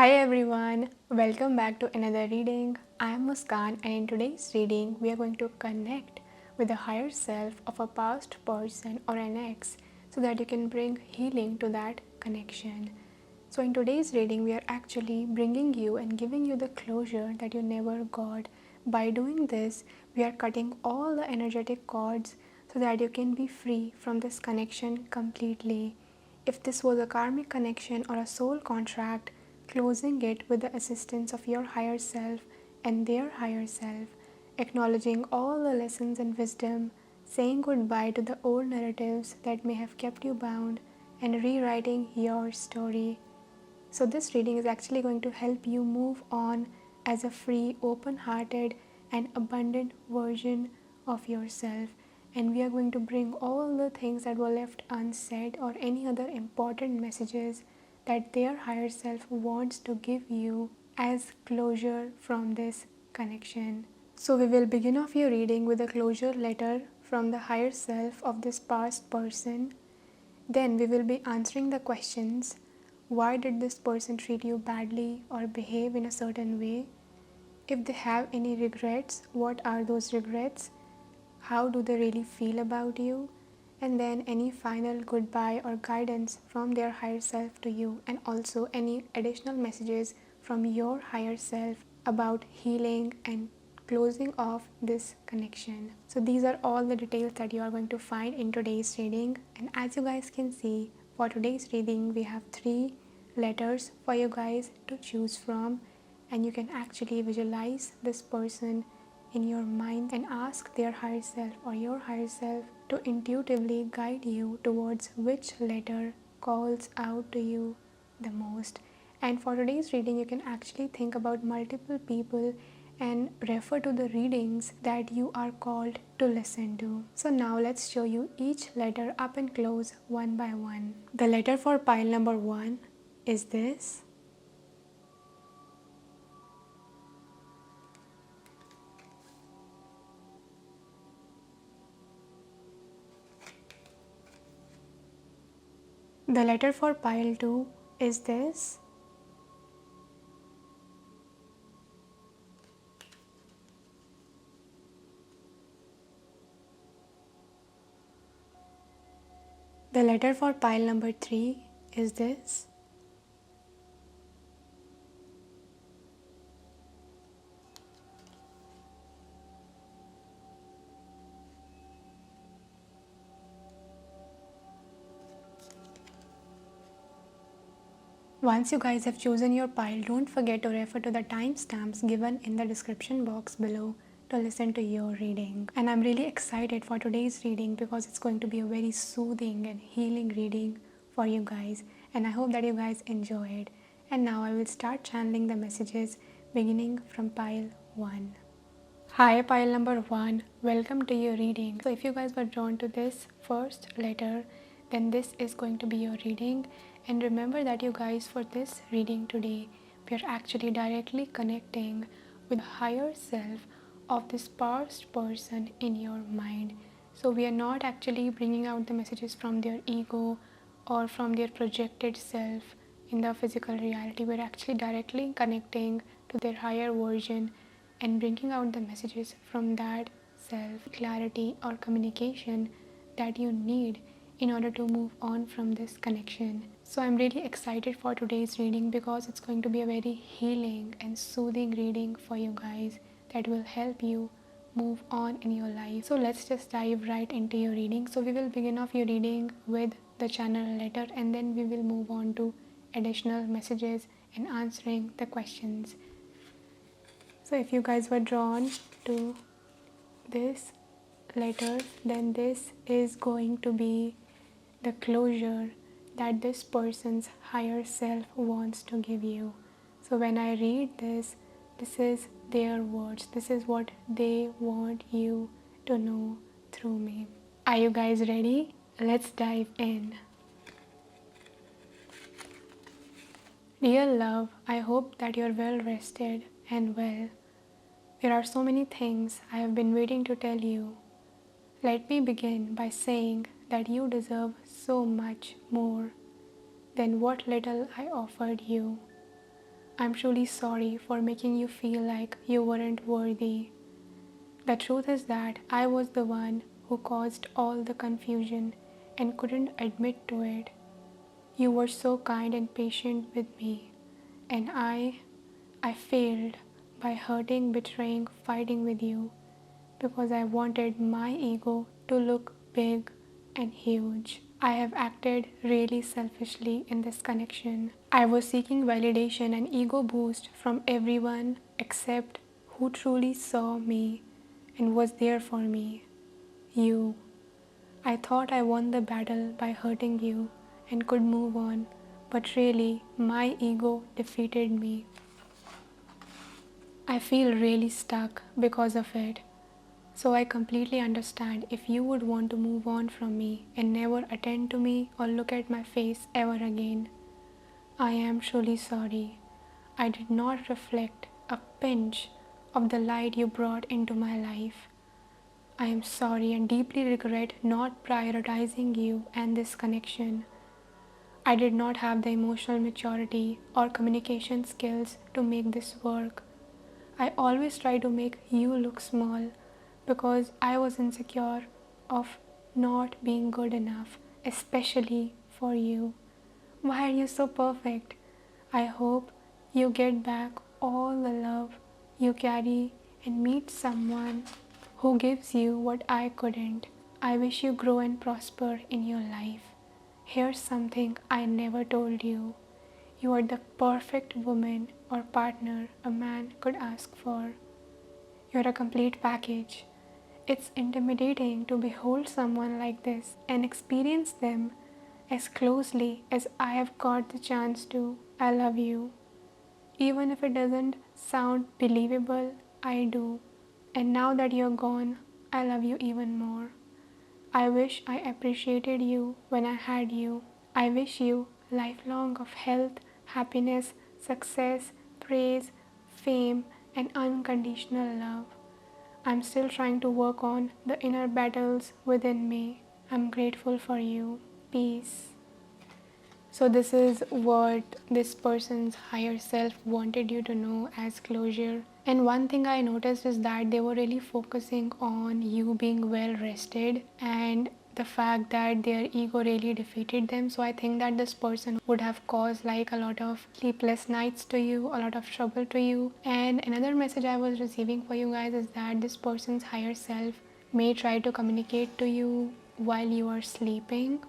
Hi everyone, welcome back to another reading. I am Muskan, and in today's reading, we are going to connect with the higher self of a past person or an ex so that you can bring healing to that connection. So, in today's reading, we are actually bringing you and giving you the closure that you never got. By doing this, we are cutting all the energetic cords so that you can be free from this connection completely. If this was a karmic connection or a soul contract, closing it with the assistance of your higher self and their higher self, acknowledging all the lessons and wisdom, saying goodbye to the old narratives that may have kept you bound, and rewriting your story. So, this reading is actually going to help you move on as a free, open hearted, and abundant version of yourself. And we are going to bring all the things that were left unsaid or any other important messages that their higher self wants to give you as closure from this connection. So, we will begin off your reading with a closure letter from the higher self of this past person. Then we will be answering the questions: why did this person treat you badly or behave in a certain way? If they have any regrets, what are those regrets? How do they really feel about you? And then any final goodbye or guidance from their higher self to you, and also any additional messages from your higher self about healing and closing off this connection. So these are all the details that you are going to find in today's reading. And as you guys can see, for today's reading we have 3 letters for you guys to choose from, and you can actually visualize this person in your mind and ask their higher self or your higher self to intuitively guide you towards which letter calls out to you the most. And for today's reading, you can actually think about multiple people and refer to the readings that you are called to listen to. So now let's show you each letter up and close one by one. The letter for pile number 1 is this. The letter for pile 2 is this. The letter for pile number 3 is this. Once you guys have chosen your pile, don't forget to refer to the timestamps given in the description box below to listen to your reading. And I'm really excited for today's reading because it's going to be a very soothing and healing reading for you guys. And I hope that you guys enjoy it. And now I will start channeling the messages beginning from pile 1. Hi pile number 1, welcome to your reading. So if you guys were drawn to this first letter, then this is going to be your reading. And remember that you guys, for this reading today, we are actually directly connecting with the higher self of this past person in your mind. So we are not actually bringing out the messages from their ego or from their projected self in the physical reality. We're actually directly connecting to their higher version and bringing out the messages from that self, clarity or communication that you need in order to move on from this connection. So I'm really excited for today's reading because it's going to be a very healing and soothing reading for you guys that will help you move on in your life. So let's just dive right into your reading. So we will begin off your reading with the channel letter, and then we will move on to additional messages and answering the questions. So if you guys were drawn to this letter, then this is going to be the closure that this person's higher self wants to give you. So when I read this, this is their words. This is what they want you to know through me. Are you guys ready? Let's dive in. Dear love, I hope that you're well rested and well. There are so many things I have been waiting to tell you. Let me begin by saying that you deserve so much more than what little I offered you. I'm truly sorry for making you feel like you weren't worthy. The truth is that I was the one who caused all the confusion and couldn't admit to it. You were so kind and patient with me, and I failed by hurting, betraying, fighting with you because I wanted my ego to look big and huge. I have acted really selfishly in this connection. I was seeking validation and ego boost from everyone except who truly saw me and was there for me. You. I thought I won the battle by hurting you and could move on, but really, my ego defeated me. I feel really stuck because of it. So I completely understand if you would want to move on from me and never attend to me or look at my face ever again. I am truly sorry. I did not reflect a pinch of the light you brought into my life. I am sorry and deeply regret not prioritizing you and this connection. I did not have the emotional maturity or communication skills to make this work. I always try to make you look small because I was insecure of not being good enough, especially for you. Why are you so perfect? I hope you get back all the love you carry and meet someone who gives you what I couldn't. I wish you grow and prosper in your life. Here's something I never told you. You are the perfect woman or partner a man could ask for. You're a complete package. It's intimidating to behold someone like this and experience them as closely as I have got the chance to. I love you. Even if it doesn't sound believable, I do. And now that you're gone, I love you even more. I wish I appreciated you when I had you. I wish you lifelong of health, happiness, success, praise, fame, and unconditional love. I'm still trying to work on the inner battles within me. I'm grateful for you. Peace. So, this is what this person's higher self wanted you to know as closure. And one thing I noticed is that they were really focusing on you being well rested and the fact that their ego really defeated them. So, I think that this person would have caused like a lot of sleepless nights to you, a lot of trouble to you. And another message I was receiving for you guys is that this person's higher self may try to communicate to you while you are sleeping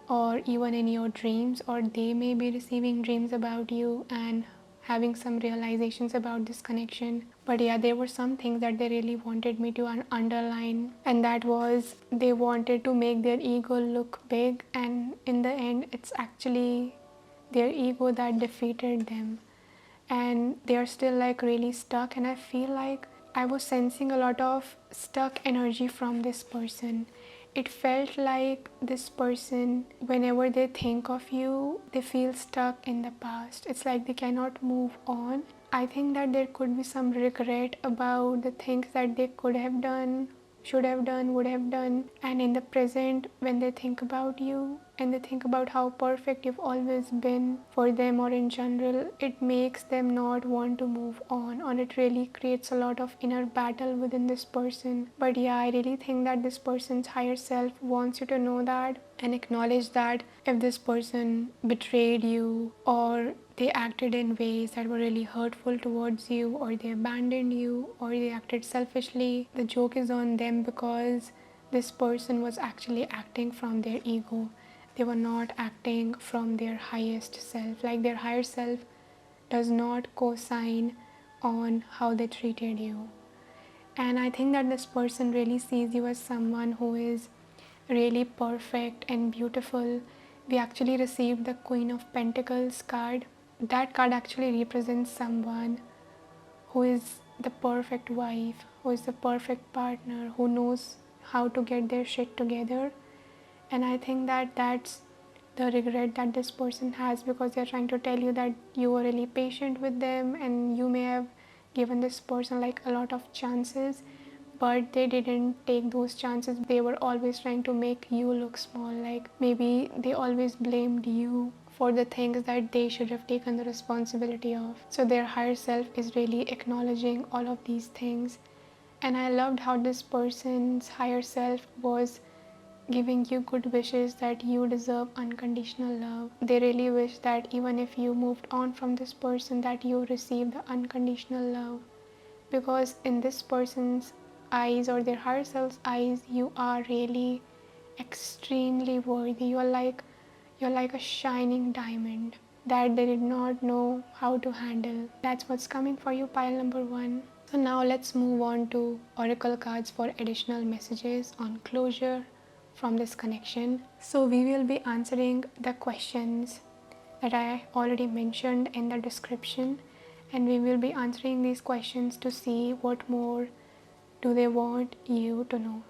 or even in your dreams, or they may be receiving dreams about you and having some realizations about this connection. But yeah, there were some things that they really wanted me to underline, and that was they wanted to make their ego look big, and in the end it's actually their ego that defeated them, and they are still like really stuck. And I feel like I was sensing a lot of stuck energy from this person. It felt like this person, whenever they think of you, they feel stuck in the past. It's like they cannot move on. I think that there could be some regret about the things that they could have done, should have done, would have done. And in the present, when they think about you and they think about how perfect you've always been for them or in general, it makes them not want to move on, or it really creates a lot of inner battle within this person. But yeah, I really think that this person's higher self wants you to know that and acknowledge that if this person betrayed you, or they acted in ways that were really hurtful towards you, or they abandoned you, or they acted selfishly, the joke is on them, because this person was actually acting from their ego. They were not acting from their highest self. Like, their higher self does not co-sign on how they treated you. And I think that this person really sees you as someone who is really perfect and beautiful. We actually received the Queen of Pentacles card. That card actually represents someone who is the perfect wife, who is the perfect partner, who knows how to get their shit together. And I think that that's the regret that this person has, because they're trying to tell you that you were really patient with them and you may have given this person like a lot of chances, but they didn't take those chances. They were always trying to make you look small. Like, maybe they always blamed you for the things that they should have taken the responsibility of. So their higher self is really acknowledging all of these things. And I loved how this person's higher self was giving you good wishes, that you deserve unconditional love. They really wish that even if you moved on from this person, that you receive the unconditional love. Because in this person's eyes, or their higher self's eyes, you are really extremely worthy. You're like a shining diamond that they did not know how to handle. That's what's coming for you, pile number 1. So now let's move on to oracle cards for additional messages on closure from this connection. So we will be answering the questions that I already mentioned in the description, and we will be answering these questions to see what more do they want you to know.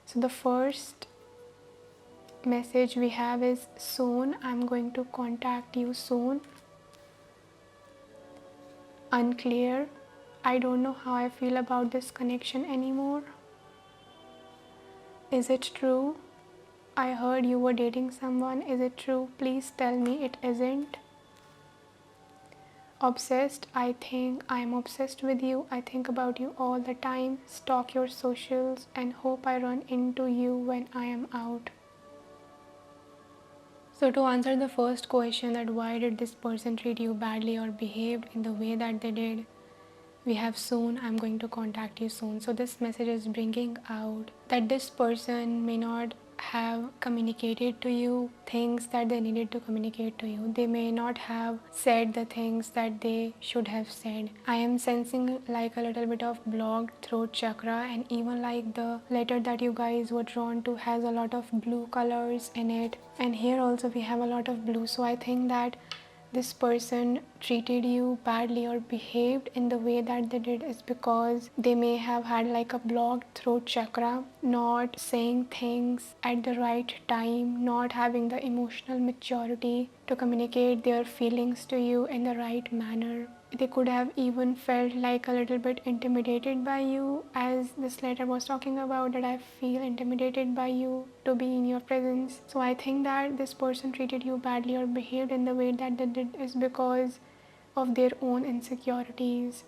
So the first message we have is soon. I'm going to contact you soon. Unclear. I don't know how I feel about this connection anymore. Is it true? I heard you were dating someone. Is it true? Please tell me it isn't. Obsessed. I think I'm obsessed with you. I think about you all the time. Stalk your socials and hope I run into you when I am out. So to answer the first question, that why did this person treat you badly or behaved in the way that they did, we have soon. I'm going to contact you soon. So this message is bringing out that this person may not have communicated to you things that they needed to communicate to you. They may not have said the things that they should have said. I am sensing like a little bit of blocked throat chakra, and even like the letter that you guys were drawn to has a lot of blue colors in it, and here also we have a lot of blue. So I think that this person treated you badly or behaved in the way that they did is because they may have had like a blocked throat chakra, not saying things at the right time, not having the emotional maturity to communicate their feelings to you in the right manner. They could have even felt like a little bit intimidated by you, as this letter was talking about, that I feel intimidated by you to be in your presence. So I think that this person treated you badly or behaved in the way that they did is because of their own insecurities,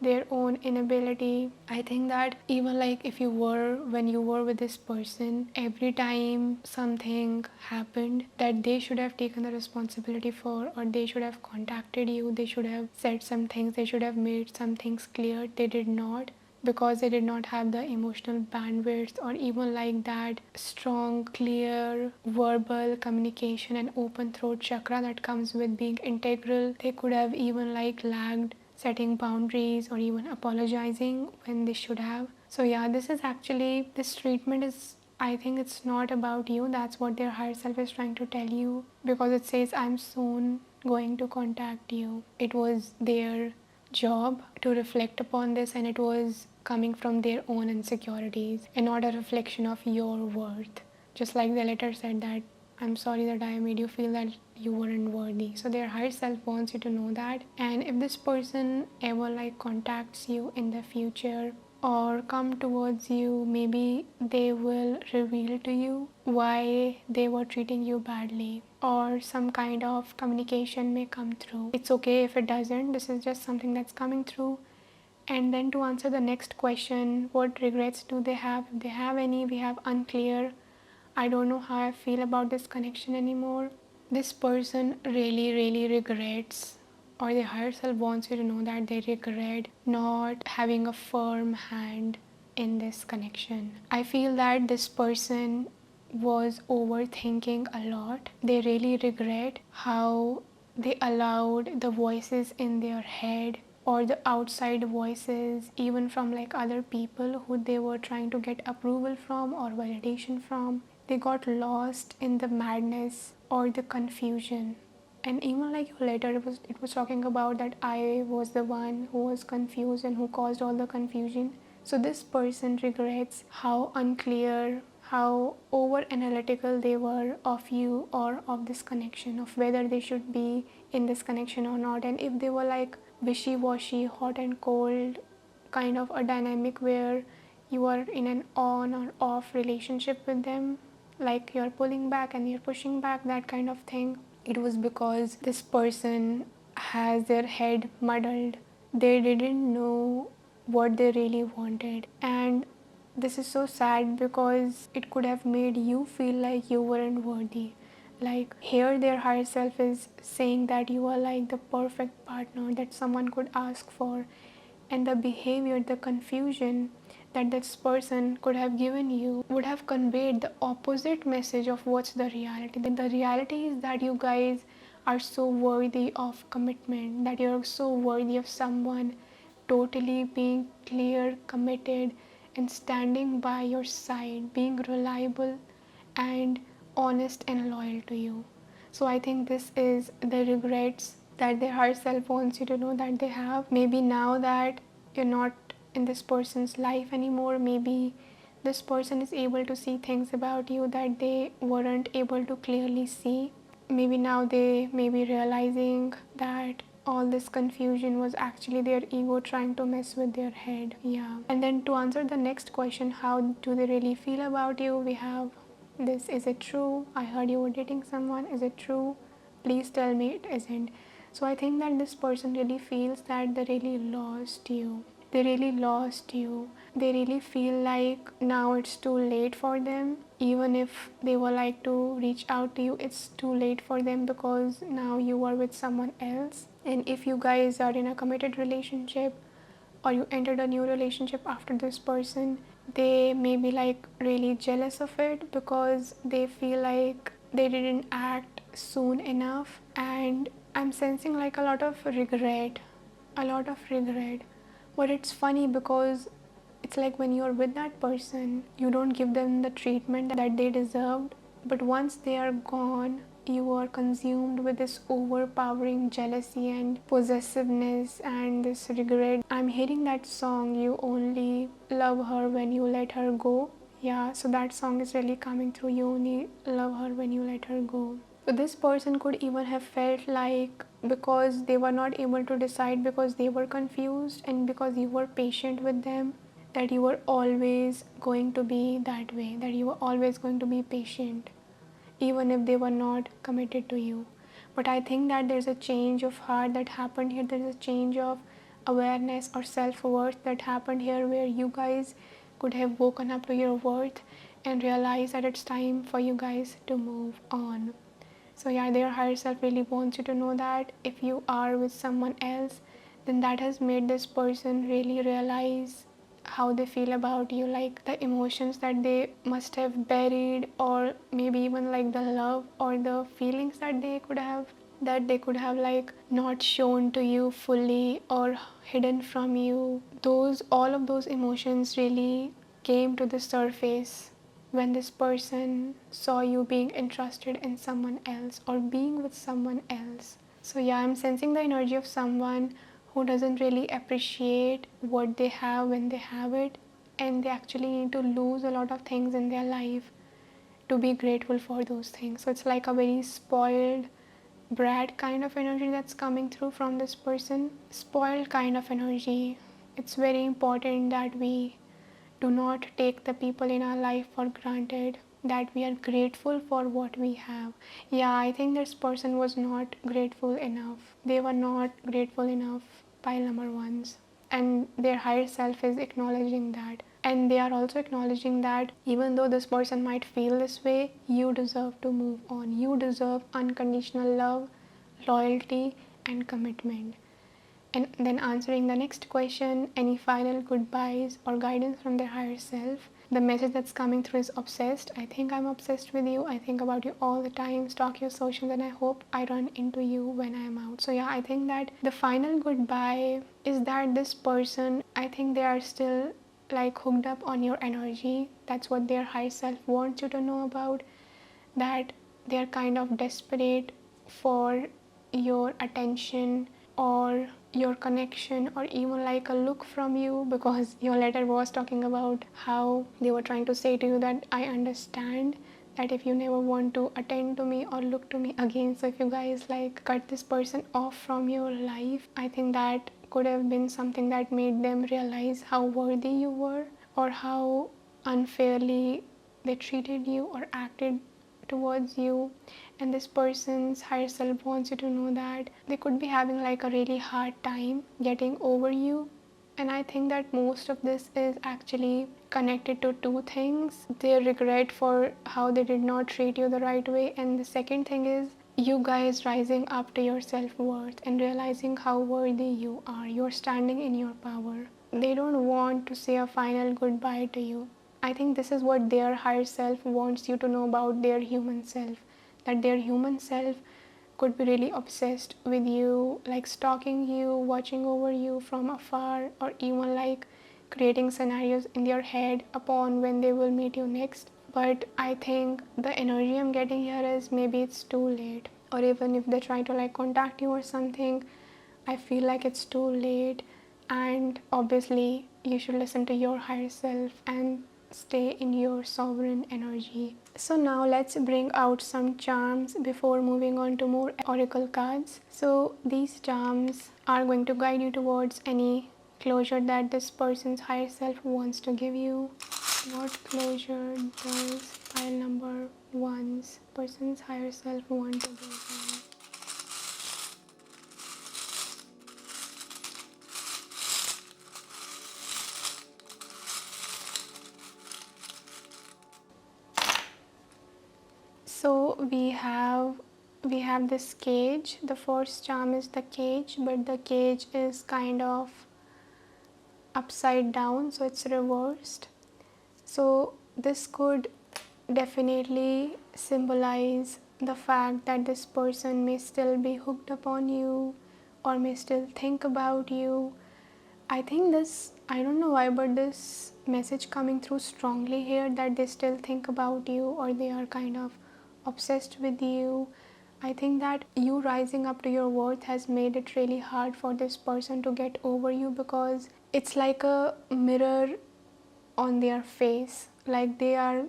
their own inability. I think that even like if when you were with this person, every time something happened that they should have taken the responsibility for, or they should have contacted you, they should have said some things, they should have made some things clear, they did not, because they did not have the emotional bandwidth or even like that strong, clear verbal communication and open throat chakra that comes with being integral. They could have even like lagged setting boundaries or even apologizing when they should have. So yeah, this treatment is, I think it's not about you. That's what their higher self is trying to tell you, because it says I'm soon going to contact you. It was their job to reflect upon this, and it was coming from their own insecurities and not a reflection of your worth. Just like the letter said that I'm sorry that I made you feel that you weren't worthy. So their higher self wants you to know that. And if this person ever like contacts you in the future or come towards you, maybe they will reveal to you why they were treating you badly, or some kind of communication may come through. It's okay if it doesn't. This is just something that's coming through. And then to answer the next question, what regrets do they have? If they have any, we have unclear. I don't know how I feel about this connection anymore. This person really regrets, or the higher self wants you to know that they regret not having a firm hand in this connection. I feel that this person was overthinking a lot. They really regret how they allowed the voices in their head or the outside voices, even from like other people who they were trying to get approval from or validation from. They got lost in the madness or the confusion. And even like your letter, it was talking about that I was the one who was confused and who caused all the confusion. So this person regrets how unclear, how over analytical they were of you or of this connection, of whether they should be in this connection or not. And if they were like wishy-washy, hot and cold, kind of a dynamic where you are in an on or off relationship with them, like you're pulling back and you're pushing back, that kind of thing. it was because this person has their head muddled. They didn't know what they really wanted. And this is so sad because it could have made you feel like you weren't worthy. Like, here, their higher self is saying that you are like the perfect partner that someone could ask for, and the behavior, the confusion that this person could have given you would have conveyed the opposite message of what's the reality. The reality is that you guys are so worthy of commitment, that you're so worthy of someone totally being clear, committed, and standing by your side, being reliable and honest and loyal to you. So I think this is the regrets that their higher self wants you to know that they have. Maybe now that you're not in this person's life anymore, maybe this person is able to see things about you that they weren't able to clearly see. Maybe now they may be realizing that all this confusion was actually their ego trying to mess with their head. Yeah. And then to answer the next question, how do they really feel about you, we have this: is it true? I heard you were dating someone. Is it true? Please tell me it isn't. So I think that this person really feels that they really lost you. They really lost you. They really feel like now it's too late for them. Even if they were like to reach out to you, it's too late for them because now you are with someone else. And if you guys are in a committed relationship, or you entered a new relationship after this person, they may be like really jealous of it because they feel like they didn't act soon enough. And I'm sensing like a lot of regret, a lot of regret. But it's funny because it's like when you're with that person, you don't give them the treatment that they deserved. But once they are gone, you are consumed with this overpowering jealousy and possessiveness and this regret. I'm hearing that song, You Only Love Her When You Let Her Go. Yeah, so that song is really coming through. You only love her when you let her go. So this person could even have felt like, because they were not able to decide, because they were confused, and because you were patient with them, that you were always going to be that way, that you were always going to be patient, even if they were not committed to you. But I think that there's a change of heart that happened here. There's a change of awareness or self-worth that happened here, where you guys could have woken up to your worth and realized that it's time for you guys to move on. So yeah, their higher self really wants you to know that if you are with someone else, then that has made this person really realize how they feel about you, like the emotions that they must have buried, or maybe even like the love or the feelings that they could have like not shown to you fully or hidden from you. Those, all of those emotions really came to the surface when this person saw you being interested in someone else or being with someone else. So yeah, I'm sensing the energy of someone who doesn't really appreciate what they have when they have it, and they actually need to lose a lot of things in their life to be grateful for those things. So it's like a very spoiled brat kind of energy that's coming through from this person. Spoiled kind of energy. It's very important that we do not take the people in our life for granted, that we are grateful for what we have. Yeah, I think this person was not grateful enough. They were not grateful enough, pile number ones. And their higher self is acknowledging that. And they are also acknowledging that even though this person might feel this way, you deserve to move on. You deserve unconditional love, loyalty, and commitment. And then answering the next question, any final goodbyes or guidance from their higher self. The message that's coming through is obsessed. I think I'm obsessed with you. I think about you all the time, stalk your socials, and I hope I run into you when I'm out. So yeah, I think that the final goodbye is that this person, I think they are still like hooked up on your energy. That's what their higher self wants you to know about, that they're kind of desperate for your attention or your connection, or even like a look from you, because your letter was talking about how they were trying to say to you that I understand that if you never want to attend to me or look to me again. So if you guys like cut this person off from your life, I think that could have been something that made them realize how worthy you were, or how unfairly they treated you or acted towards you, and this person's higher self wants you to know that they could be having like a really hard time getting over you. And I think that most of this is actually connected to two things: their regret for how they did not treat you the right way, and the second thing is you guys rising up to your self-worth and realizing how worthy you are. You're standing in your power. They don't want to say a final goodbye to you. I think this is what their higher self wants you to know about their human self, that their human self could be really obsessed with you, like stalking you, watching over you from afar, or even like creating scenarios in their head upon when they will meet you next. But I think the energy I'm getting here is maybe it's too late, or even if they try to like contact you or something, I feel like it's too late. And obviously you should listen to your higher self and stay in your sovereign energy. So now let's bring out some charms before moving on to more oracle cards. So these charms are going to guide you towards any closure that this person's higher self wants to give you. What closure does pile number one's person's higher self want to give you? So we have this cage. The first charm is the cage, but the cage is kind of upside down, so it's reversed. So this could definitely symbolize the fact that this person may still be hooked upon you or may still think about you. I think this, I don't know why, but this message coming through strongly here that they still think about you or they are kind of obsessed with you. I think that you rising up to your worth has made it really hard for this person to get over you, because it's like a mirror on their face. Like they are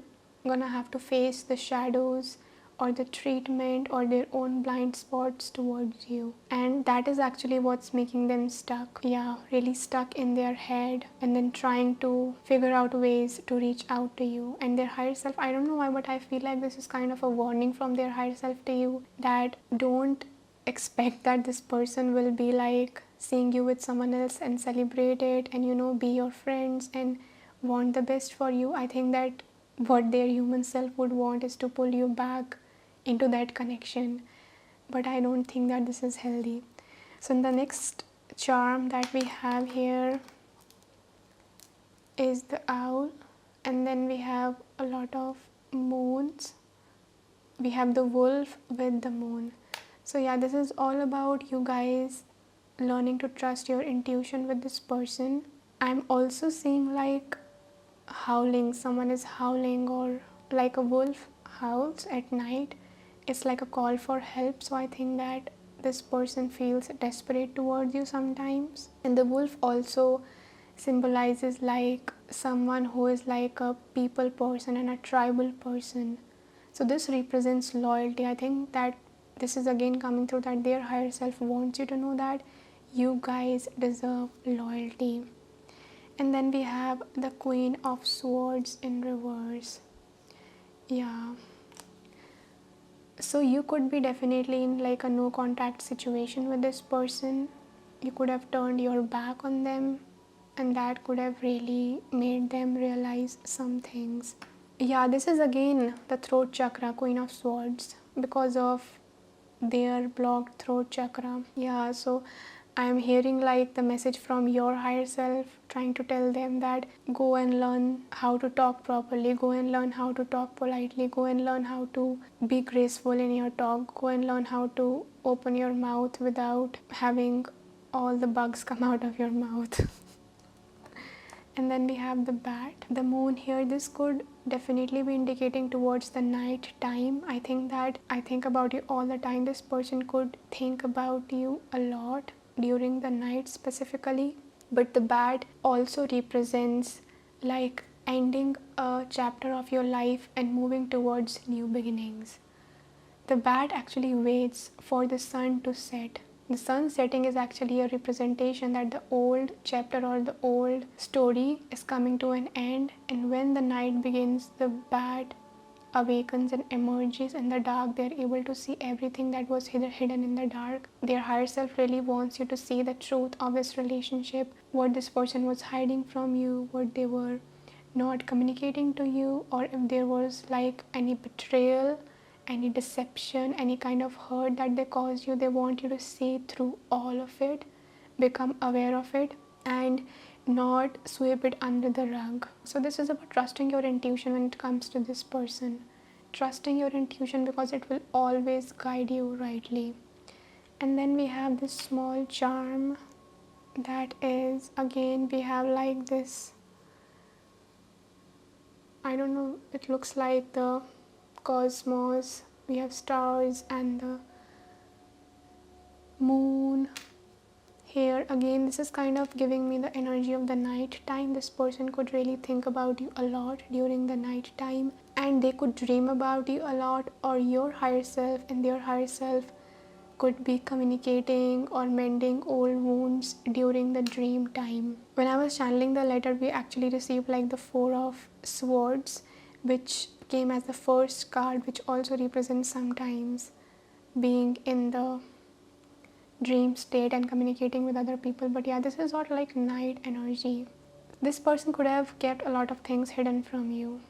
gonna have to face the shadows or the treatment or their own blind spots towards you, and that is actually what's making them stuck. Yeah, really stuck in their head, and then trying to figure out ways to reach out to you and their higher self. I don't know why, but I feel like this is kind of a warning from their higher self to you, that don't expect that this person will be like seeing you with someone else and celebrate it and be your friends and want the best for you. I think that what their human self would want is to pull you back into that connection, but I don't think that this is healthy. So the next charm that we have here is the owl, and then we have a lot of moons. We have the wolf with the moon. So yeah, this is all about you guys learning to trust your intuition with this person. I'm also seeing like howling, someone is howling, or like a wolf howls at night. It's like a call for help. So I think that this person feels desperate towards you sometimes. And the wolf also symbolizes like someone who is like a people person and a tribal person. So this represents loyalty. I think that this is again coming through that their higher self wants you to know that you guys deserve loyalty. And then we have the Queen of Swords in reverse. Yeah. So you could be definitely in like a no contact situation with this person. You could have turned your back on them, and that could have really made them realize some things. Yeah, this is again the throat chakra, Queen of Swords, because of their blocked throat chakra. Yeah, so I'm hearing like the message from your higher self trying to tell them that go and learn how to talk properly, go and learn how to talk politely, go and learn how to be graceful in your talk, go and learn how to open your mouth without having all the bugs come out of your mouth. And then we have the bat, the moon here. This could definitely be indicating towards the night time. I think about you all the time. This person could think about you a lot during the night specifically. But the bat also represents like ending a chapter of your life and moving towards new beginnings. The bat actually waits for the sun to set. The sun setting is actually a representation that the old chapter or the old story is coming to an end, and when the night begins, the bat awakens and emerges in the dark. They're able to see everything that was hidden in the dark. Their higher self really wants you to see the truth of this relationship, what this person was hiding from you, what they were not communicating to you, or if there was like any betrayal, any deception, any kind of hurt that they caused you. They want you to see through all of it, become aware of it, and not sweep it under the rug. So this is about trusting your intuition when it comes to this person. Trusting your intuition because it will always guide you rightly. And then we have this small charm that is, again, we have like this, I don't know, it looks like the cosmos. We have stars and the moon. Here again, this is kind of giving me the energy of the night time. This person could really think about you a lot during the night time, and they could dream about you a lot, or your higher self and their higher self could be communicating or mending old wounds during the dream time. When I was channeling the letter, we actually received like the Four of Swords, which came as the first card, which also represents sometimes being in the dream state and communicating with other people. But yeah, this is sort of like night energy. This person could have kept a lot of things hidden from you,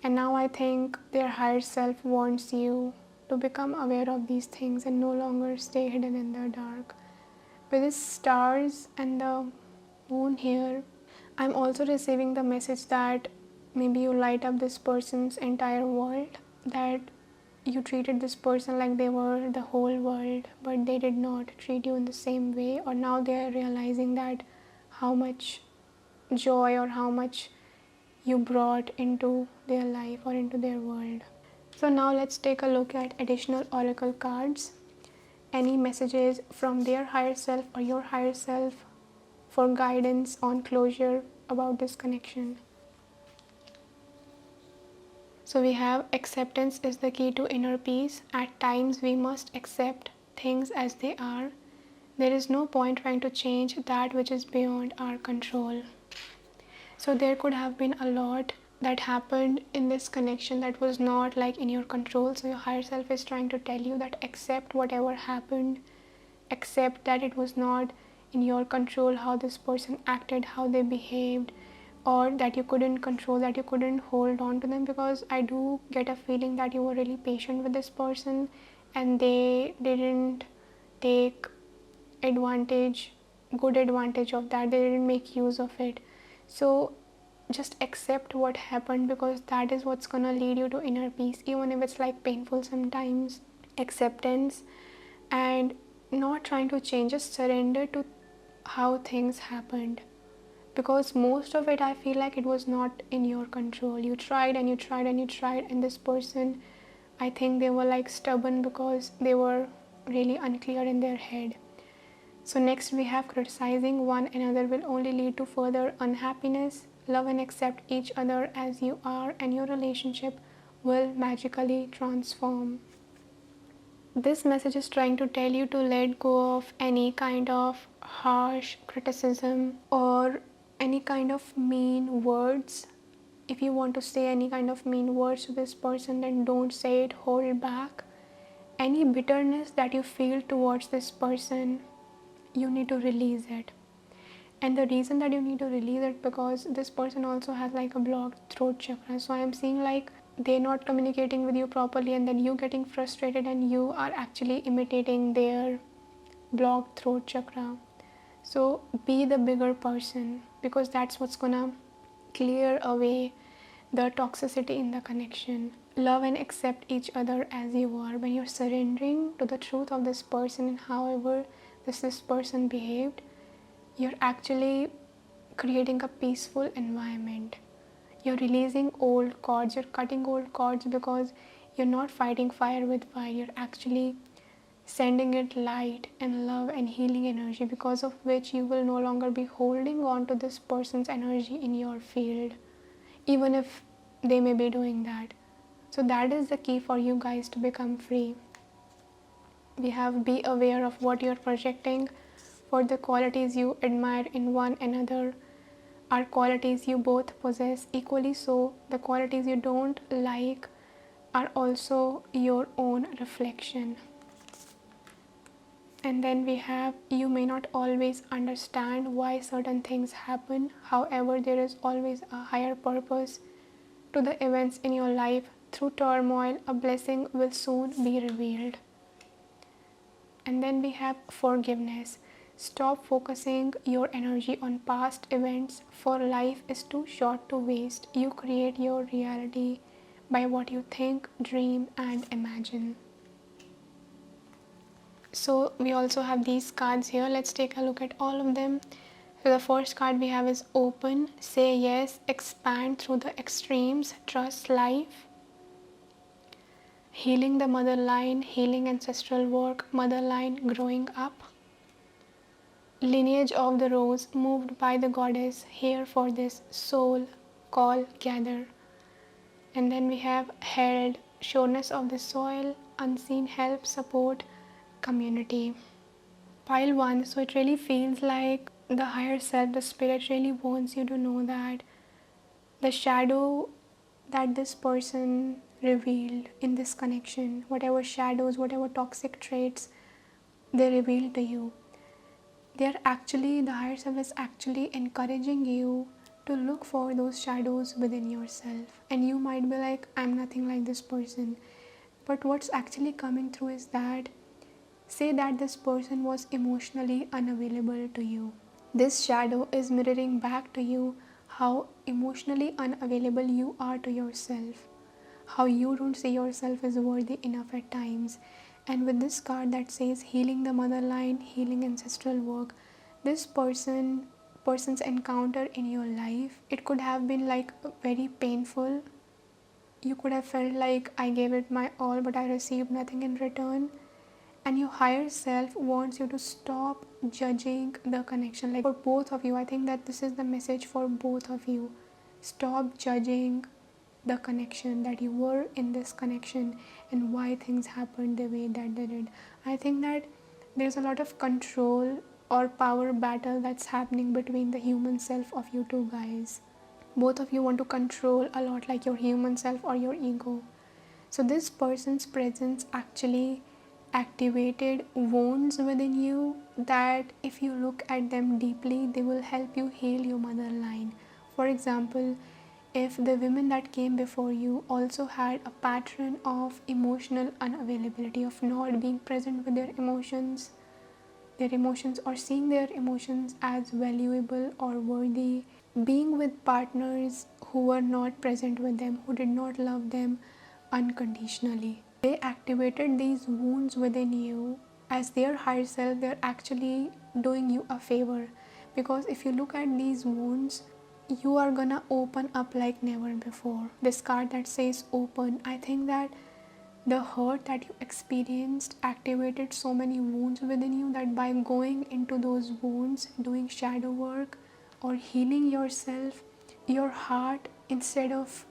and now I think their higher self wants you to become aware of these things and no longer stay hidden in the dark. With the stars and the moon here, I'm also receiving the message that maybe you light up this person's entire world, that you treated this person like they were the whole world, but they did not treat you in the same way, or now they are realizing that how much joy or how much you brought into their life or into their world. So now let's take a look at additional oracle cards. Any messages from their higher self or your higher self for guidance on closure about this connection. So we have acceptance is the key to inner peace. At times we must accept things as they are. There is no point trying to change that which is beyond our control. So there could have been a lot that happened in this connection that was not like in your control. So your higher self is trying to tell you that accept whatever happened, accept that it was not in your control how this person acted, how they behaved, or that you couldn't control, that you couldn't hold on to them. Because I do get a feeling that you were really patient with this person and they didn't take good advantage of that. They didn't make use of it. So just accept what happened, because that is what's gonna lead you to inner peace, even if it's like painful sometimes. Acceptance and not trying to change, just surrender to how things happened, because most of it I feel like it was not in your control. You tried and you tried and you tried, and this person, I think they were like stubborn because they were really unclear in their head. So next we have criticizing one another will only lead to further unhappiness. Love and accept each other as you are, and your relationship will magically transform. This message is trying to tell you to let go of any kind of harsh criticism or any kind of mean words. If you want to say any kind of mean words to this person, then don't say it, hold back. Any bitterness that you feel towards this person, you need to release it. And the reason that you need to release it, because this person also has like a blocked throat chakra. So I am seeing like they're not communicating with you properly, and then you getting frustrated and you are actually imitating their blocked throat chakra. So be the bigger person, because that's what's gonna clear away the toxicity in the connection. Love and accept each other as you are. When you're surrendering to the truth of this person and however this person behaved, you're actually creating a peaceful environment. You're releasing old cords, you're cutting old cords, because you're not fighting fire with fire. You're actually sending it light and love and healing energy, because of which you will no longer be holding on to this person's energy in your field, even if they may be doing that. So that is the key for you guys to become free. We have be aware of what you're projecting, for the qualities you admire in one another are qualities you both possess equally. So the qualities you don't like are also your own reflection. And then we have, you may not always understand why certain things happen. However, there is always a higher purpose to the events in your life. Through turmoil, a blessing will soon be revealed. And then we have forgiveness. Stop focusing your energy on past events, for life is too short to waste. You create your reality by what you think, dream, and imagine. So we also have these cards here. Let's take a look at all of them. So the first card we have is open, say yes, expand through the extremes, trust life. Healing the mother line, healing ancestral work, mother line growing up. Lineage of the rose, moved by the goddess, here for this soul call gather. And then we have herald, sureness of the soil, unseen help, support, community. Pile 1, so it really feels like the higher self, the spirit really wants you to know that the shadow that this person revealed in this connection, whatever shadows, whatever toxic traits they revealed to you, they're actually, the higher self is actually encouraging you to look for those shadows within yourself. And you might be like, I'm nothing like this person. But what's actually coming through is that, say that this person was emotionally unavailable to you. This shadow is mirroring back to you how emotionally unavailable you are to yourself, how you don't see yourself as worthy enough at times. And with this card that says healing the mother line, healing ancestral work, this person's encounter in your life, it could have been like very painful. You could have felt like, I gave it my all but I received nothing in return. And your higher self wants you to stop judging the connection. Like, for both of you, I think that this is the message for both of you. Stop judging the connection, that you were in this connection and why things happened the way that they did. I think that there's a lot of control or power battle that's happening between the human self of you two guys. Both of you want to control a lot, like your human self or your ego. So this person's presence actually activated wounds within you that, if you look at them deeply, they will help you heal your mother line. For example, if the women that came before you also had a pattern of emotional unavailability, of not being present with their emotions, or seeing their emotions as valuable or worthy, being with partners who were not present with them, who did not love them unconditionally, they activated these wounds within you. As their higher self, they're actually doing you a favor, because if you look at these wounds, you are gonna open up like never before. This card that says open, I think that the hurt that you experienced activated so many wounds within you, that by going into those wounds, doing shadow work or healing yourself, your heart, instead of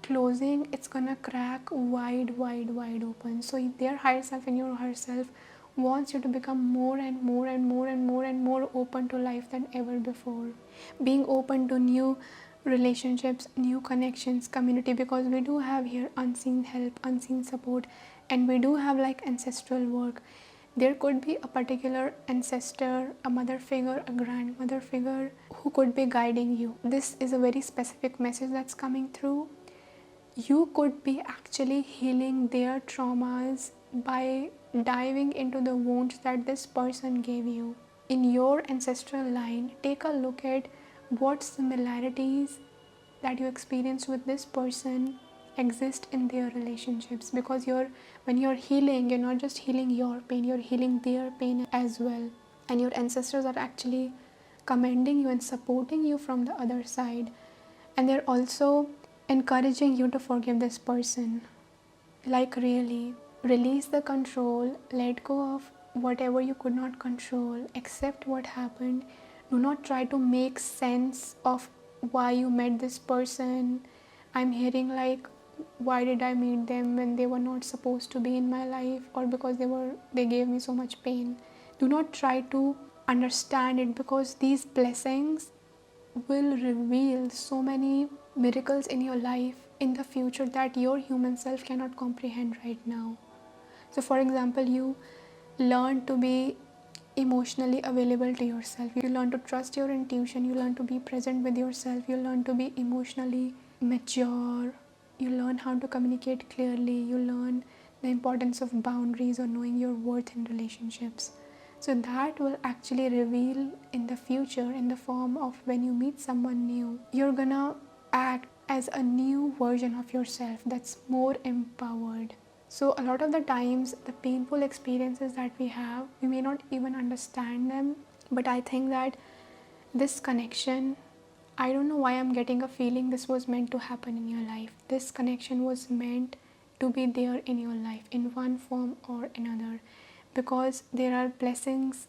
closing, it's gonna crack wide open. So their higher self and your higher self wants you to become more and more open to life than ever before. Being open to new relationships, new connections, community, because we do have here unseen help, unseen support, and we do have like ancestral work. There could be a particular ancestor, a mother figure, a grandmother figure who could be guiding you. This is a very specific message that's coming through. You could be actually healing their traumas by diving into the wounds that this person gave you. In your ancestral line, take a look at what similarities that you experienced with this person exist in their relationships, because when you're healing, you're not just healing your pain, you're healing their pain as well. And your ancestors are actually commending you and supporting you from the other side, and they're also encouraging you to forgive this person. Like, really, release the control, let go of whatever you could not control, accept what happened. Do not try to make sense of why you met this person. I'm hearing like, why did I meet them when they were not supposed to be in my life, or because they gave me so much pain. Do not try to understand it, because these blessings will reveal so many miracles in your life in the future that your human self cannot comprehend right now. So, for example, you learn to be emotionally available to yourself, you learn to trust your intuition, you learn to be present with yourself, you learn to be emotionally mature, you learn how to communicate clearly, you learn the importance of boundaries or knowing your worth in relationships. So that will actually reveal in the future in the form of when you meet someone new, you're gonna act as a new version of yourself that's more empowered. So a lot of the times the painful experiences that we have, we may not even understand them, but I think that this connection, I don't know why I'm getting a feeling this was meant to happen in your life. This connection was meant to be there in your life in one form or another, because there are blessings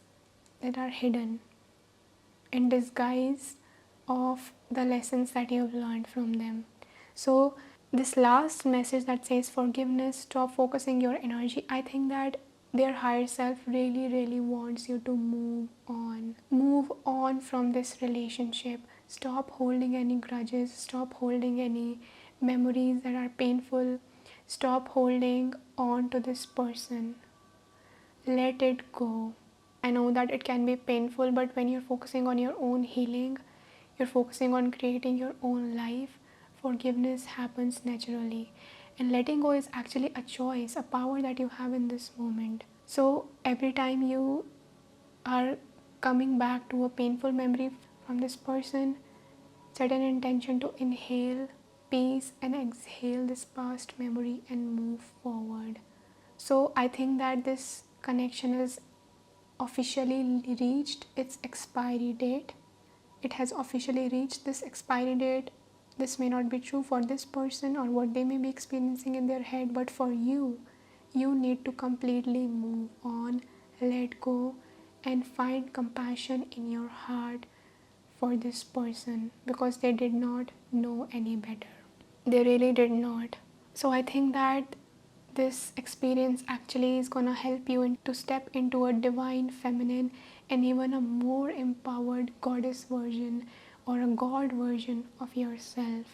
that are hidden in disguise of the lessons that you have learned from them. So this last message that says forgiveness, stop focusing your energy, I think that their higher self really wants you to move on from this relationship. Stop holding any grudges, stop holding any memories that are painful, stop holding on to this person, let it go. I know that it can be painful, but when you're focusing on your own healing, you're focusing on creating your own life, forgiveness happens naturally. And letting go is actually a choice, a power that you have in this moment. So every time you are coming back to a painful memory from this person, set an intention to inhale peace and exhale this past memory and move forward. So I think that this connection is officially reached its expiry date. It has officially reached this expiry date. This may not be true for this person or what they may be experiencing in their head, but for you, you need to completely move on, let go, and find compassion in your heart for this person, because they did not know any better. They really did not. So I think that this experience actually is going to help you to step into a divine feminine and even a more empowered goddess version or a god version of yourself.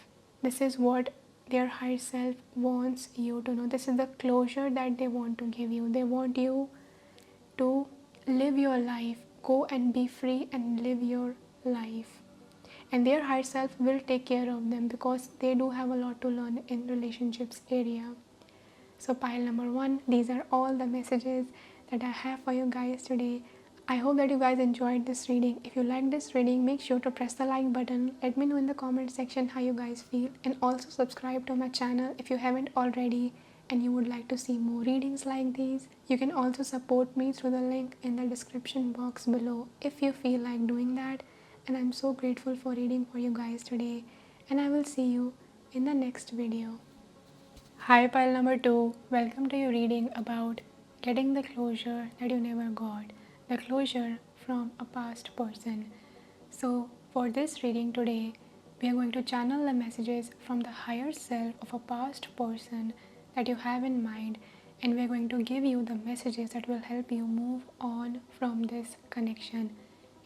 This is what their higher self wants you to know. This is the closure that they want to give you. They want you to live your life, go and be free and live your life. And their higher self will take care of them, because they do have a lot to learn in relationships area. So pile number 1, these are all the messages that I have for you guys today. I hope that you guys enjoyed this reading. If you like this reading, make sure to press the like button. Let me know in the comment section how you guys feel, and also subscribe to my channel if you haven't already and you would like to see more readings like these. You can also support me through the link in the description box below if you feel like doing that. And I'm so grateful for reading for you guys today, and I will see you in the next video. Hi pile number 2, welcome to your reading about getting the closure that you never got, the closure from a past person. So for this reading today, we are going to channel the messages from the higher self of a past person that you have in mind, and we are going to give you the messages that will help you move on from this connection.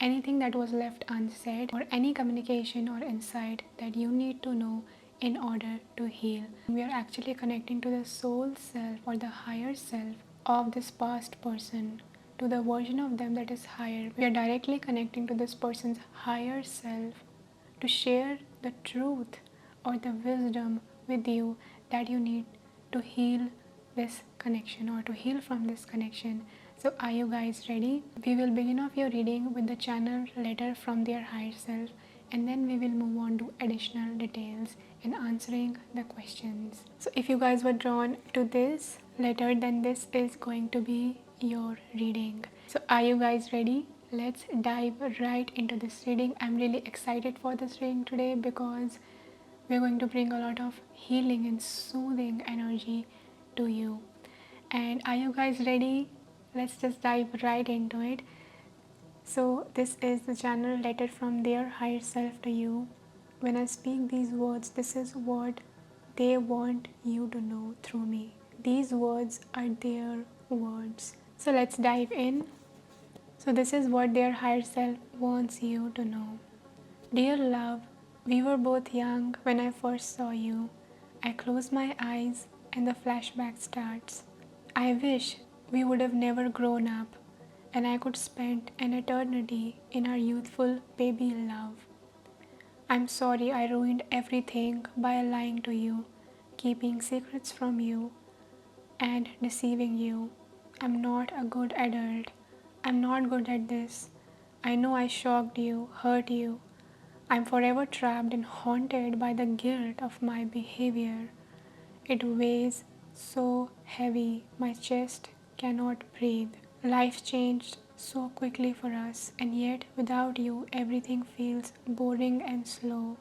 Anything that was left unsaid, or any communication or insight that you need to know in order to heal. We are actually connecting to the soul self or the higher self of this past person, to the version of them that is higher. We are directly connecting to this person's higher self to share the truth or the wisdom with you that you need to heal this connection or to heal from this connection. So are you guys ready? We will begin off your reading with the channel letter from their higher self, and then we will move on to additional details and answering the questions. So if you guys were drawn to this letter, then this is going to be your reading. So are you guys ready? Let's dive right into this reading. I'm really excited for this reading today, because we're going to bring a lot of healing and soothing energy to you. And are you guys ready? Let's just dive right into it. So this is the channel letter from their higher self to you. When I speak these words, this is what they want you to know through me. These words are their words. So let's dive in. So this is what their higher self wants you to know. Dear love, we were both young when I first saw you. I close my eyes and the flashback starts. I wish we would have never grown up and I could spend an eternity in our youthful baby love. I'm sorry I ruined everything by lying to you, keeping secrets from you, and deceiving you. I'm not a good adult. I'm not good at this. I know I shocked you, hurt you. I'm forever trapped and haunted by the guilt of my behavior. It weighs so heavy, my chest cannot breathe. Life changed so quickly for us, and yet without you, everything feels boring and slow.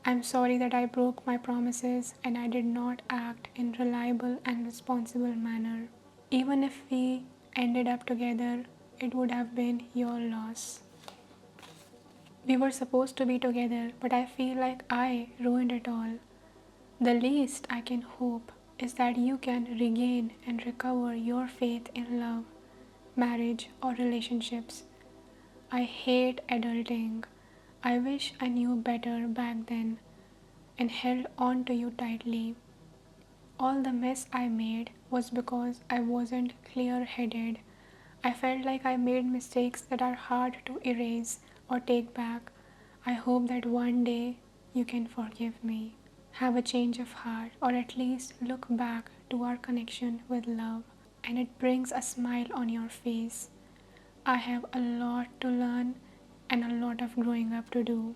I'm sorry that I broke my promises and I did not act in reliable and responsible manner. Even if we ended up together, it would have been your loss. We were supposed to be together, but I feel like I ruined it all. The least I can hope is that you can regain and recover your faith in love, marriage, or relationships. I hate adulting. I wish I knew better back then and held on to you tightly. All the mess I made was because I wasn't clear headed. I felt like I made mistakes that are hard to erase or take back. I hope that one day you can forgive me, have a change of heart, or at least look back to our connection with love and it brings a smile on your face. I have a lot to learn and a lot of growing up to do.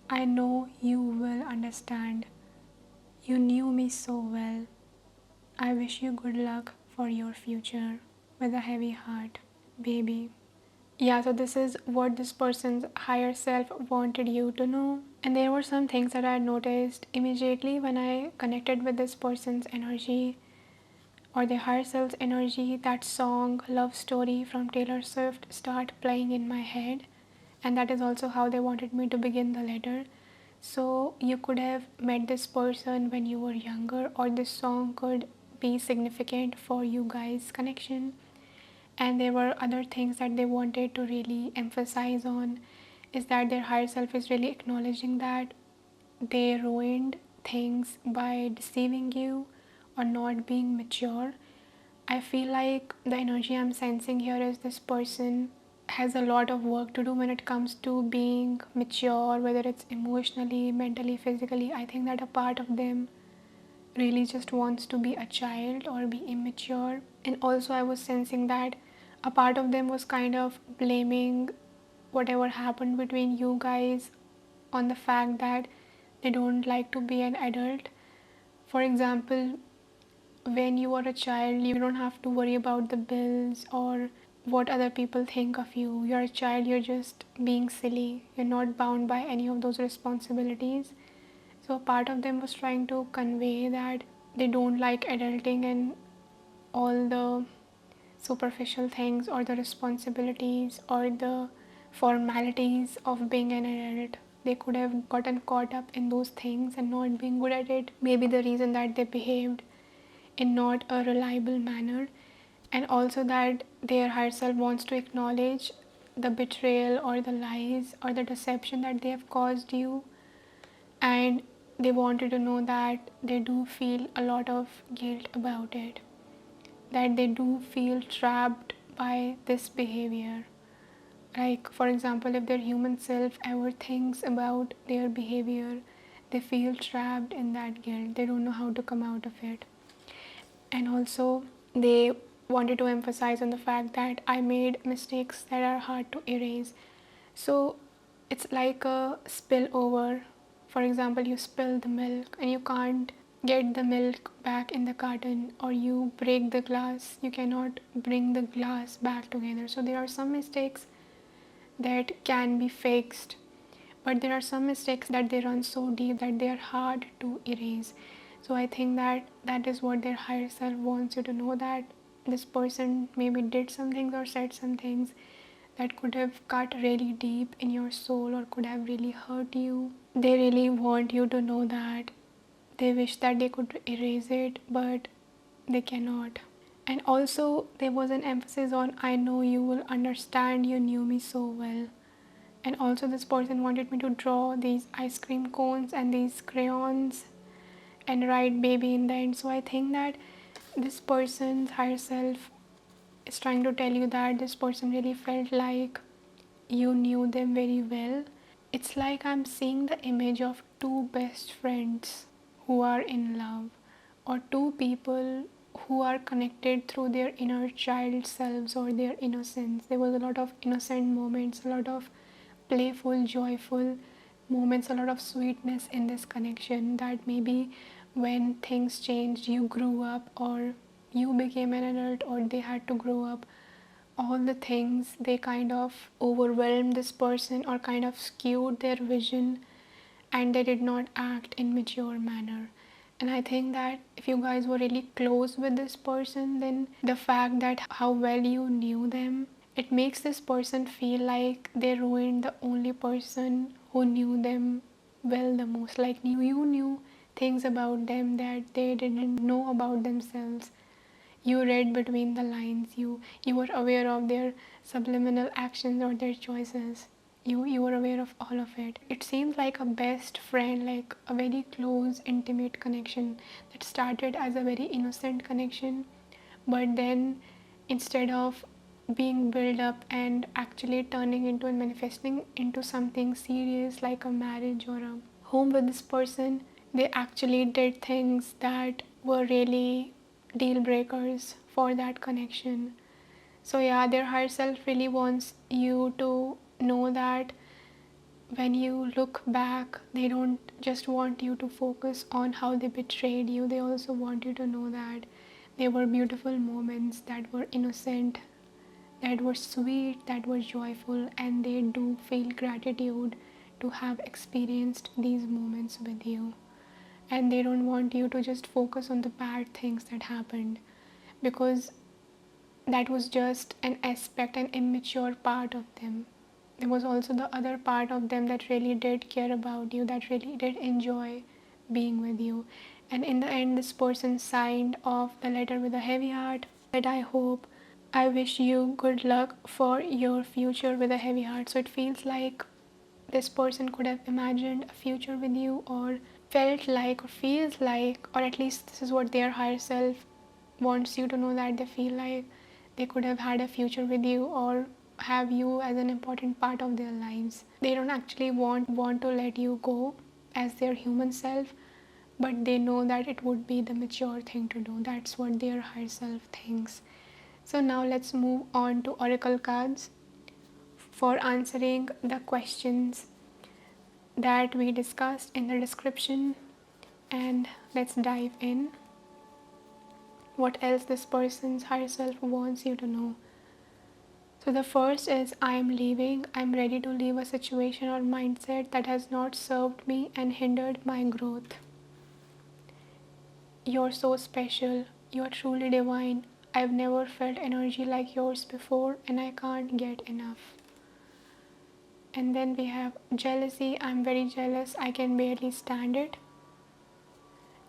I know you will understand. You knew me so well. I wish you good luck for your future with a heavy heart, baby. Yeah, so this is what this person's higher self wanted you to know. And there were some things that I noticed immediately when I connected with this person's energy or their higher self's energy. That song, Love Story from Taylor Swift, start playing in my head. And that is also how they wanted me to begin the letter. So you could have met this person when you were younger, or this song could be significant for you guys' connection. And there were other things that they wanted to really emphasize on is that their higher self is really acknowledging that they ruined things by deceiving you or not being mature. I feel like the energy I'm sensing here is this person has a lot of work to do when it comes to being mature, whether it's emotionally, mentally, physically. I think that a part of them really just wants to be a child or be immature. And also, I was sensing that a part of them was kind of blaming whatever happened between you guys on the fact that they don't like to be an adult. For example, when you are a child, you don't have to worry about the bills or what other people think of you. You're a child, you're just being silly, you're not bound by any of those responsibilities. So, a part of them was trying to convey that they don't like adulting and all the superficial things or the responsibilities or the formalities of being an adult. They could have gotten caught up in those things and not being good at it. Maybe the reason that they behaved in not a reliable manner, and also that their higher self wants to acknowledge the betrayal or the lies or the deception that they have caused you, and they wanted to know that they do feel a lot of guilt about it, that they do feel trapped by this behavior. Like, for example, if their human self ever thinks about their behavior, they feel trapped in that guilt. They don't know how to come out of it. And also, they wanted to emphasize on the fact that I made mistakes that are hard to erase. So, it's like a spillover. For example, you spill the milk and you can't get the milk back in the carton, or you break the glass, you cannot bring the glass back together. So, there are some mistakes that can be fixed, but there are some mistakes that they run so deep that they are hard to erase. So I think that that is what their higher self wants you to know, that this person maybe did some things or said some things that could have cut really deep in your soul or could have really hurt you. They really want you to know that. They wish that they could erase it, but they cannot. And also, there was an emphasis on I know you will understand, you knew me so well. And also, this person wanted me to draw these ice cream cones and these crayons, and right baby in the end. So I think that this person's higher self is trying to tell you that this person really felt like you knew them very well. It's like I'm seeing the image of two best friends who are in love, or two people who are connected through their inner child selves or their innocence. There was a lot of innocent moments, a lot of playful, joyful moments, a lot of sweetness in this connection, that maybe when things changed, you grew up, or you became an adult, or they had to grow up, all the things, they kind of overwhelmed this person or kind of skewed their vision, and they did not act in mature manner. And I think that if you guys were really close with this person, then the fact that how well you knew them, it makes this person feel like they ruined the only person who knew them well the most. Like you knew things about them that they didn't know about themselves. You read between the lines. You were aware of their subliminal actions or their choices. You were aware of all of it. It seems like a best friend, like a very close intimate connection that started as a very innocent connection, but then instead of being built up and actually turning into and manifesting into something serious like a marriage or a home with this person, they actually did things that were really deal breakers for that connection. So yeah, their higher self really wants you to know that when you look back, they don't just want you to focus on how they betrayed you, they also want you to know that there were beautiful moments that were innocent, that were sweet, that were joyful, and they do feel gratitude to have experienced these moments with you. And they don't want you to just focus on the bad things that happened, because that was just an aspect, an immature part of them. There was also the other part of them that really did care about you, that really did enjoy being with you. And in the end, this person signed off the letter with a heavy heart. That I wish you good luck for your future with a heavy heart. So it feels like this person could have imagined a future with you, or felt like, or feels like, or at least this is what their higher self wants you to know, that they feel like they could have had a future with you or have you as an important part of their lives. They don't actually want to let you go as their human self, but they know that it would be the mature thing to do. That's what their higher self thinks. So now let's move on to oracle cards for answering the questions that we discussed in the description, and let's dive in. What else this person's higher self wants you to know. So the first is, I am leaving. I'm ready to leave a situation or mindset that has not served me and hindered my growth. You're so special. You're truly divine. I've never felt energy like yours before, and I can't get enough. And then we have jealousy. I'm very jealous. I can barely stand it.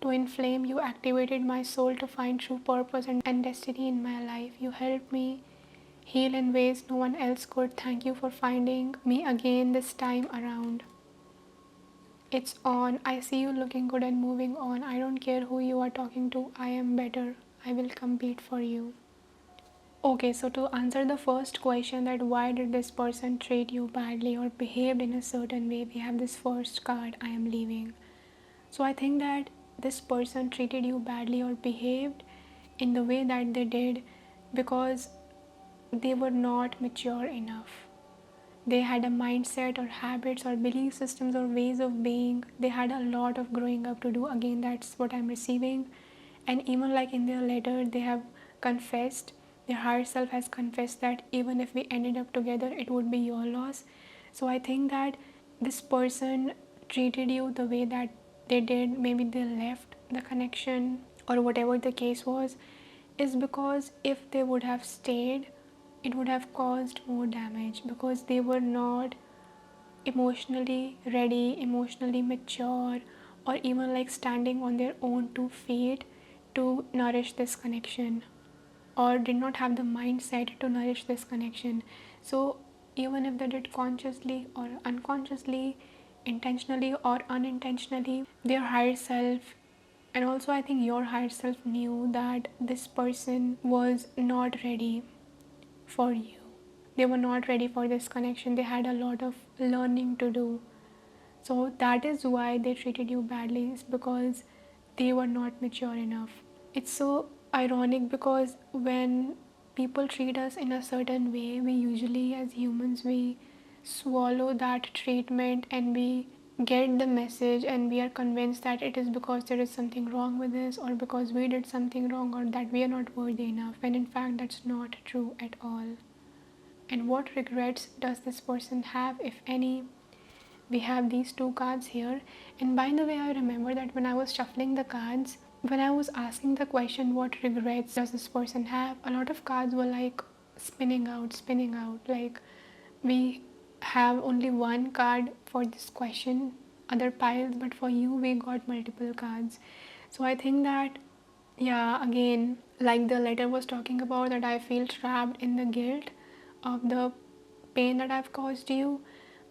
To inflame, you activated my soul to find true purpose and destiny in my life. You helped me heal in ways no one else could. Thank you for finding me again this time around. It's on. I see you looking good and moving on. I don't care who you are talking to. I am better. I will compete for you. Okay, so to answer the first question, that why did this person treat you badly or behaved in a certain way, we have this first card, I am leaving. So I think that this person treated you badly or behaved in the way that they did because they were not mature enough. They had a mindset or habits or belief systems or ways of being. They had a lot of growing up to do. Again, that's what I'm receiving. And even like in their letter, they have confessed, their higher self has confessed that even if we ended up together, it would be your loss. So I think that this person treated you the way that they did, maybe they left the connection or whatever the case was, is because if they would have stayed, it would have caused more damage, because they were not emotionally ready, emotionally mature, or even like standing on their own 2 feet to nourish this connection, or did not have the mindset to nourish this connection. So even if they did consciously or unconsciously, intentionally or unintentionally, their higher self And also, I think your higher self knew that this person was not ready for you. They were not ready for this connection. They had a lot of learning to do. So that is why they treated you badly, is because they were not mature enough. It's so ironic because when people treat us in a certain way, we usually, as humans, we swallow that treatment and we get the message and we are convinced that it is because there is something wrong with us, or because we did something wrong, or that we are not worthy enough, when in fact that's not true at all. And what regrets does this person have, if any? We have these two cards here. And by the way, I remember that when I was shuffling the cards, when I was asking the question, what regrets does this person have, a lot of cards were like spinning out. Like, we have only one card for this question, other piles, but for you, we got multiple cards. So I think that, yeah, again, like the letter was talking about, that I feel trapped in the guilt of the pain that I've caused you.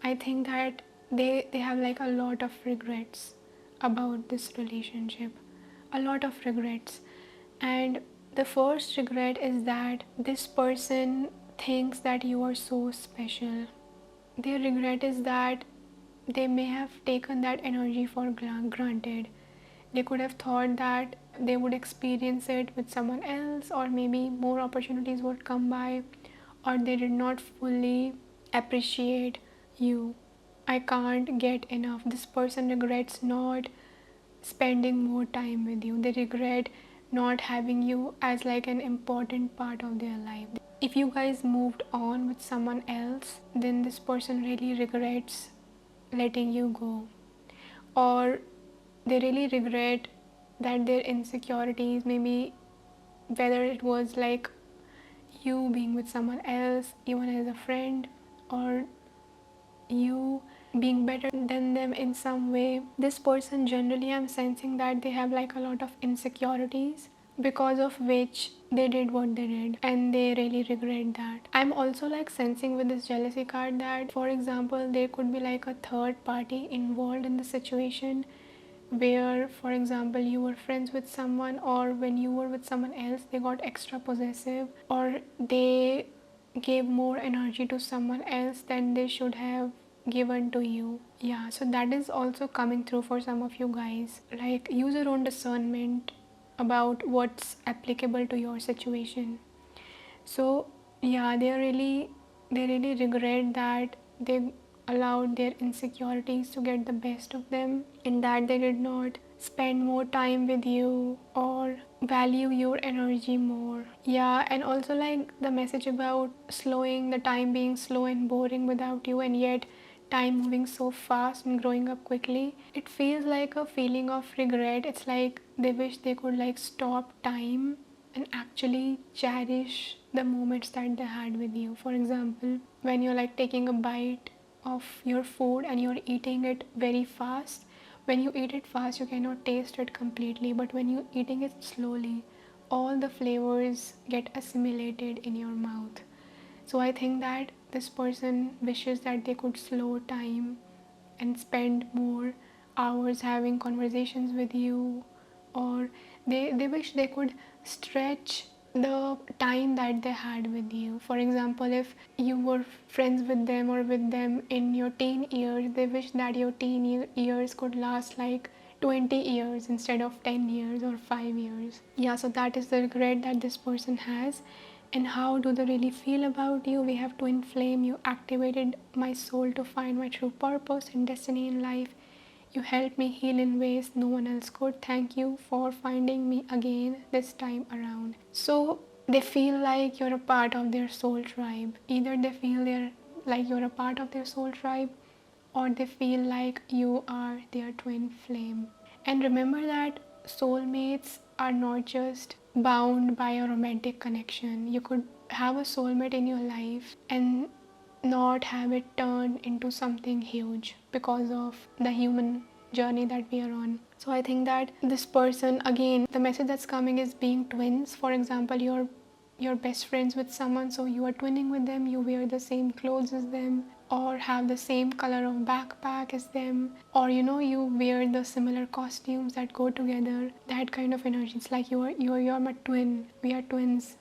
I think that they have like a lot of regrets about this relationship. A lot of regrets. And the first regret is that this person thinks that you are so special. Their regret is that they may have taken that energy for granted. They could have thought that they would experience it with someone else, or maybe more opportunities would come by, or they did not fully appreciate you. I can't get enough. This person regrets not spending more time with you. They regret not having you as like an important part of their life. If you guys moved on with someone else, then this person really regrets letting you go. Or they really regret that their insecurities, maybe whether it was like you being with someone else, even as a friend, or you being better than them in some way. This person, generally, I'm sensing that they have like a lot of insecurities, because of which they did what they did, and they really regret that. I'm also like sensing with this jealousy card that, for example, there could be like a third party involved in the situation, where, for example, you were friends with someone, or when you were with someone else, they got extra possessive, or they gave more energy to someone else than they should have given to you. Yeah, so that is also coming through for some of you guys. Like, use your own discernment about what's applicable to your situation. So yeah, they really regret that they allowed their insecurities to get the best of them, and that they did not spend more time with you or value your energy more. Yeah, and also like the message about slowing, the time being slow and boring without you, and yet time moving so fast and growing up quickly. It feels like a feeling of regret. It's like they wish they could like stop time and actually cherish the moments that they had with you. For example, when you're like taking a bite of your food and you're eating it very fast, when you eat it fast, you cannot taste it completely, but when you're eating it slowly, all the flavors get assimilated in your mouth. So I think that this person wishes that they could slow time and spend more hours having conversations with you, or they wish they could stretch the time that they had with you. For example, if you were friends with them or with them in your teen years, they wish that your years could last like 20 years instead of 10 years or 5 years. Yeah, so that is the regret that this person has. And how do they really feel about you? We have twin flame. You activated my soul to find my true purpose and destiny in life. You helped me heal in ways no one else could. Thank you for finding me again this time around. So they feel like you're a part of their soul tribe. Either they feel they're like you're a part of their soul tribe, or they feel like you are their twin flame. And remember that soulmates are not just bound by a romantic connection. You could have a soulmate in your life and not have it turned into something huge because of the human journey that we are on. So I think that this person, again, the message that's coming is being twins. For example, you're best friends with someone, so you are twinning with them, you wear the same clothes as them, or have the same color of backpack as them, or you wear the similar costumes that go together. That kind of energy. It's like you're my twin. We are twins.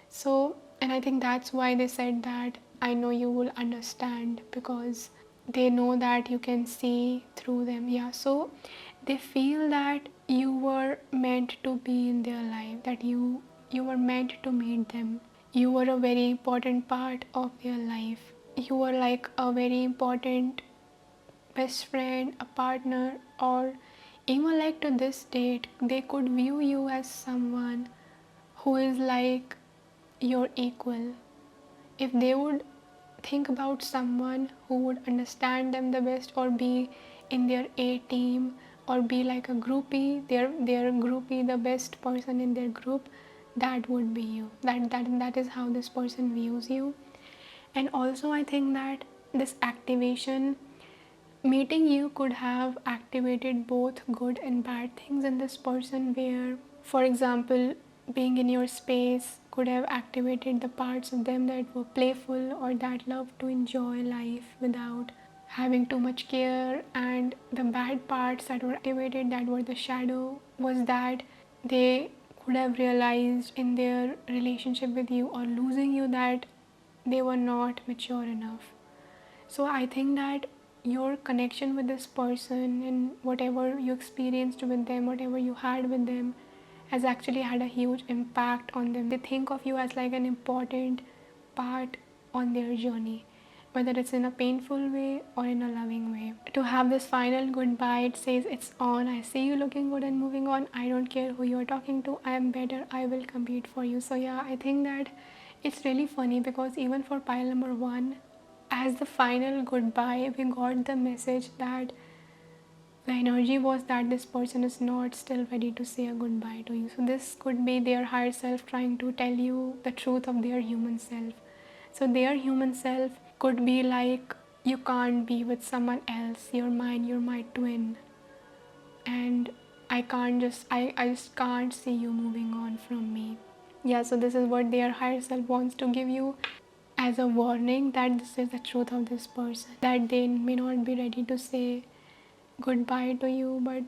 So, and I think that's why they said that I know you will understand, because they know that you can see through them. Yeah, so they feel that you were meant to be in their life, that you were meant to meet them. You were a very important part of their life. You were like a very important best friend, a partner, or even like to this date, they could view you as someone who is like your equal. If they would think about someone who would understand them the best, or be in their A team, or be like a groupie, their groupie, the best person in their group, that would be you. That is how this person views you. And also I think that this activation, meeting you could have activated both good and bad things in this person, where, for example, being in your space could have activated the parts of them that were playful or that love to enjoy life without having too much care. And the bad parts that were activated, that were the shadow, was that they could have realized in their relationship with you or losing you that they were not mature enough. So I think that your connection with this person and whatever you experienced with them, whatever you had with them, has actually had a huge impact on them. They think of you as like an important part on their journey, whether it's in a painful way or in a loving way. To have this final goodbye, it says, it's on, I see you looking good and moving on, I don't care who you're talking to, I am better, I will compete for you. So yeah, I think that it's really funny, because even for pile number one, as the final goodbye, we got the message that the energy was that this person is not still ready to say a goodbye to you. So this could be their higher self trying to tell you the truth of their human self. So their human self could be like, you can't be with someone else, you're mine, you're my twin, and I just can't see you moving on from me. Yeah, so this is what their higher self wants to give you as a warning, that this is the truth of this person, that they may not be ready to say goodbye to you. But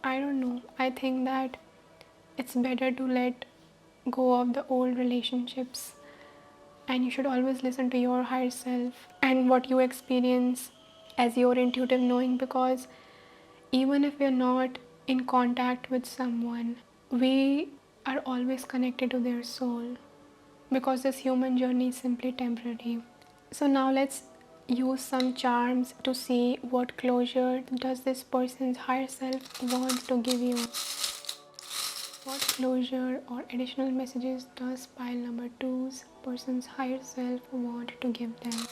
I don't know, I think that it's better to let go of the old relationships, and you should always listen to your higher self and what you experience as your intuitive knowing, because even if we're not in contact with someone, we are always connected to their soul, because this human journey is simply temporary. So now let's use some charms to see what closure does this person's higher self want to give you. What closure or additional messages does pile number two's person's higher self want to give them?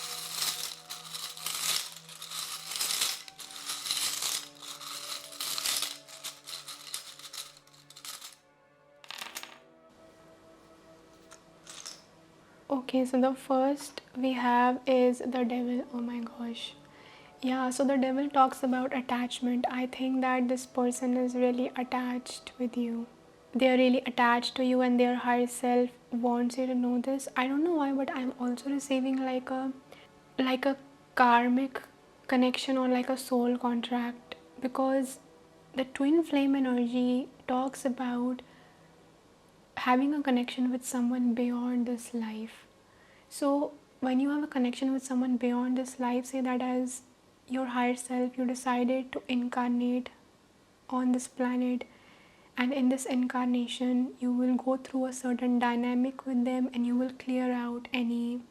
Okay, so the first we have is the devil. Oh my gosh. Yeah, so the devil talks about attachment. I think that this person is really attached with you. They're really attached to you, and their higher self wants you to know this. I don't know why, but I'm also receiving like a karmic connection, or like a soul contract, because the twin flame energy talks about having a connection with someone beyond this life. So when you have a connection with someone beyond this life, say that as your higher self, you decided to incarnate on this planet, and in this incarnation you will go through a certain dynamic with them, and you will clear out any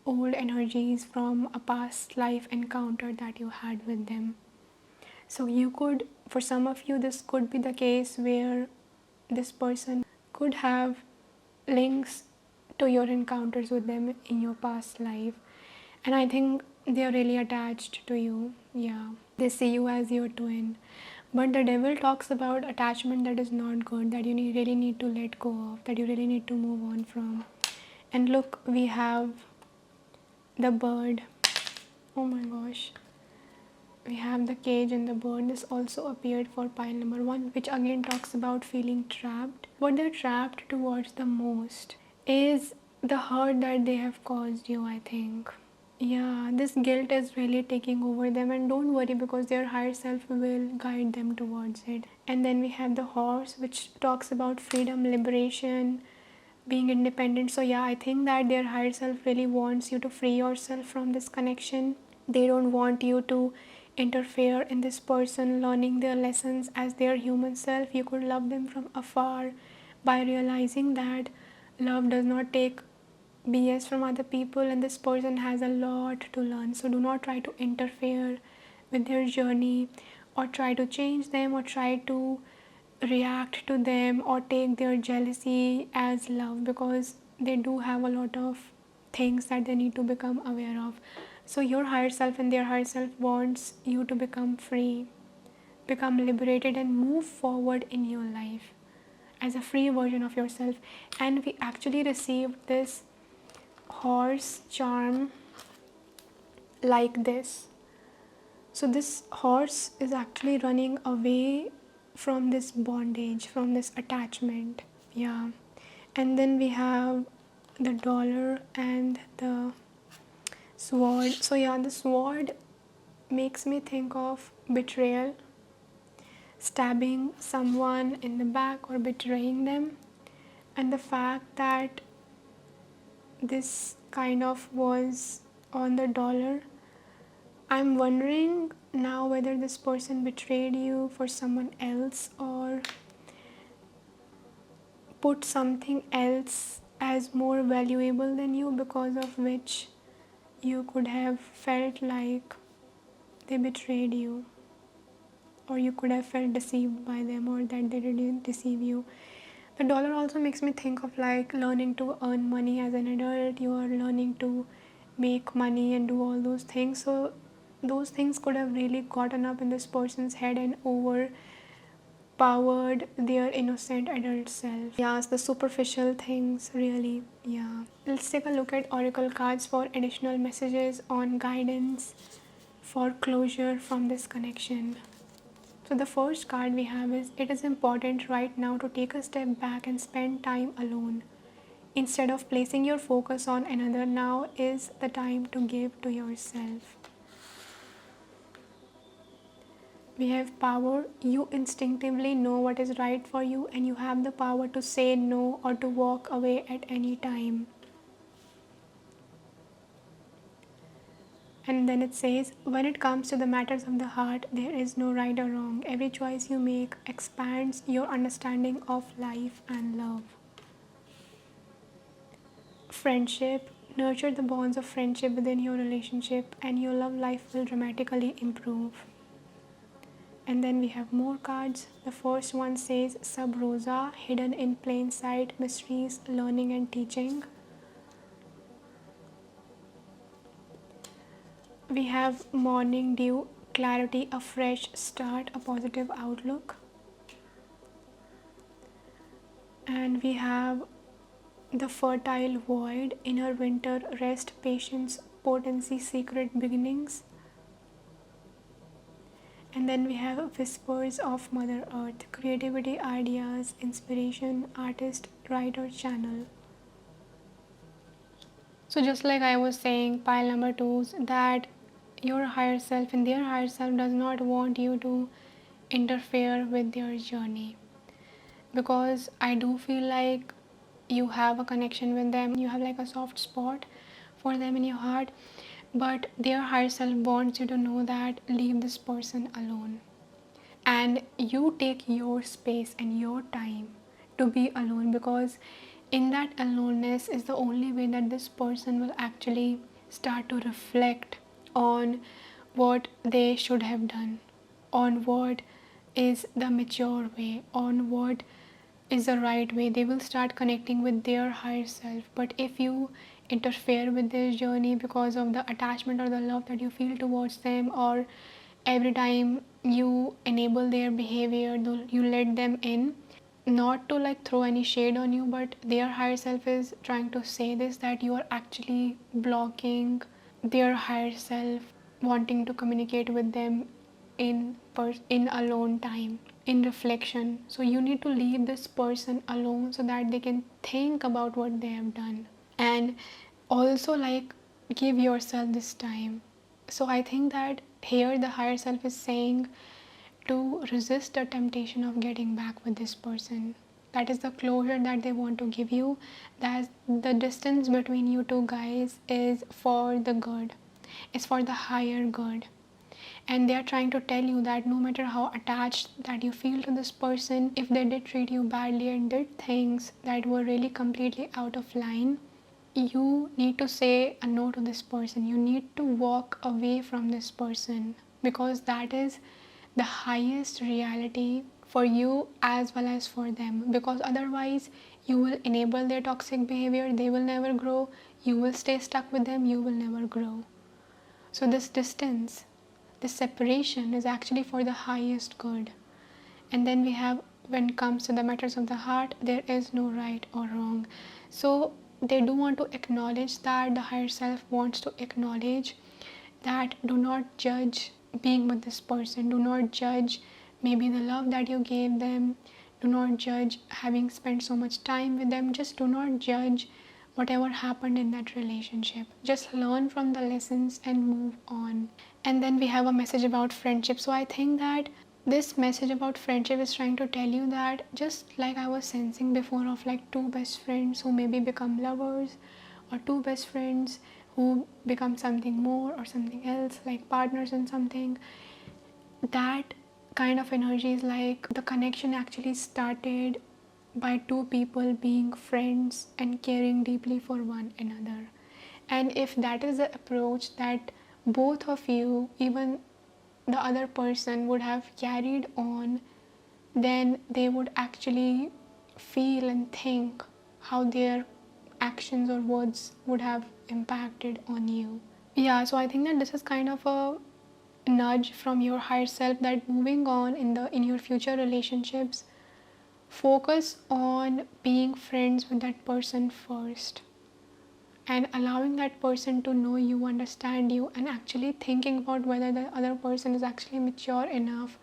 old energies from a past life encounter that you had with them. So you could, for some of you, this could be the case where this person could have links to your encounters with them in your past life, and I think they are really attached to you. Yeah, they see you as your twin. But the devil talks about attachment that is not good, that you really need to let go of, that you really need to move on from. And look, we have the bird. Oh my gosh, we have the cage and the bird. This also appeared for pile number one, which again talks about feeling trapped. What they're trapped towards the most is the hurt that they have caused you, I think. Yeah, this guilt is really taking over them, and don't worry because their higher self will guide them towards it. And then we have the horse, which talks about freedom, liberation, being independent. So, yeah, I think that their higher self really wants you to free yourself from this connection. They don't want you to interfere in this person learning their lessons as their human self. You could love them from afar by realizing that love does not take BS from other people, and this person has a lot to learn. So do not try to interfere with their journey or try to change them or try to react to them or take their jealousy as love, because they do have a lot of things that they need to become aware of. So your higher self and their higher self wants you to become free, become liberated, and move forward in your life as a free version of yourself. And we actually received this horse charm like this. So this horse is actually running away from this bondage, from this attachment. Yeah. And then we have the dollar and the sword. So yeah, the sword makes me think of betrayal, stabbing someone in the back or betraying them. And the fact that this kind of was on the dollar, I'm wondering now whether this person betrayed you for someone else or put something else as more valuable than you, because of which you could have felt like they betrayed you, or you could have felt deceived by them, or that they didn't deceive you. The dollar also makes me think of like learning to earn money as an adult. You are learning to make money and do all those things. So those things could have really gotten up in this person's head and overpowered their innocent adult self. Yes, the superficial things really. Yeah. Let's take a look at oracle cards for additional messages on guidance for closure from this connection. So the first card we have is, it is important right now to take a step back and spend time alone. Instead of placing your focus on another, now is the time to give to yourself. We have power. You instinctively know what is right for you, and you have the power to say no or to walk away at any time. And then it says, when it comes to the matters of the heart, there is no right or wrong. Every choice you make expands your understanding of life and love. Friendship. Nurture the bonds of friendship within your relationship, and your love life will dramatically improve. And then we have more cards. The first one says Sub Rosa, hidden in plain sight, mysteries, learning and teaching. We have morning dew, clarity, a fresh start, a positive outlook. And we have the fertile void, inner winter, rest, patience, potency, secret beginnings. And then we have whispers of Mother Earth, creativity, ideas, inspiration, artist, writer, channel. So just like I was saying, pile number 2, that your higher self and their higher self does not want you to interfere with their journey, because I do feel like you have a connection with them, you have like a soft spot for them in your heart, but their higher self wants you to know that leave this person alone, and you take your space and your time to be alone, because in that aloneness is the only way that this person will actually start to reflect on what they should have done, on what is the mature way, on what is the right way. They will start connecting with their higher self. But if you interfere with their journey because of the attachment or the love that you feel towards them, or every time you enable their behavior, you let them in, not to like throw any shade on you, but their higher self is trying to say this, that you are actually blocking their higher self wanting to communicate with them in alone time, in reflection. So you need to leave this person alone so that they can think about what they have done. And also, like, give yourself this time. So I think that here the higher self is saying to resist the temptation of getting back with this person. That is the closure that they want to give you, that the distance between you two guys is for the good, it's for the higher good. And they are trying to tell you that no matter how attached that you feel to this person, if they did treat you badly and did things that were really completely out of line, you need to say a no to this person. You need to walk away from this person, because that is the highest reality for you as well as for them. Because otherwise you will enable their toxic behavior, they will never grow, you will stay stuck with them, you will never grow. So this distance, this separation is actually for the highest good. And then we have, when it comes to the matters of the heart, there is no right or wrong. So they do want to acknowledge that, the higher self wants to acknowledge that do not judge being with this person, do not judge maybe the love that you gave them, do not judge having spent so much time with them, just do not judge whatever happened in that relationship. Just learn from the lessons and move on. And then we have a message about friendship. So I think that this message about friendship is trying to tell you that, just like I was sensing before of like two best friends who maybe become lovers, or two best friends who become something more or something else, like partners in something, that kind of energy is like the connection actually started by two people being friends and caring deeply for one another. And if that is the approach that both of you, even the other person, would have carried on, then they would actually feel and think how their actions or words would have impacted on you. Yeah, so I think that this is kind of a nudge from your higher self that moving on in your future relationships, focus on being friends with that person first, and allowing that person to know you, understand you, and actually thinking about whether the other person is actually mature enough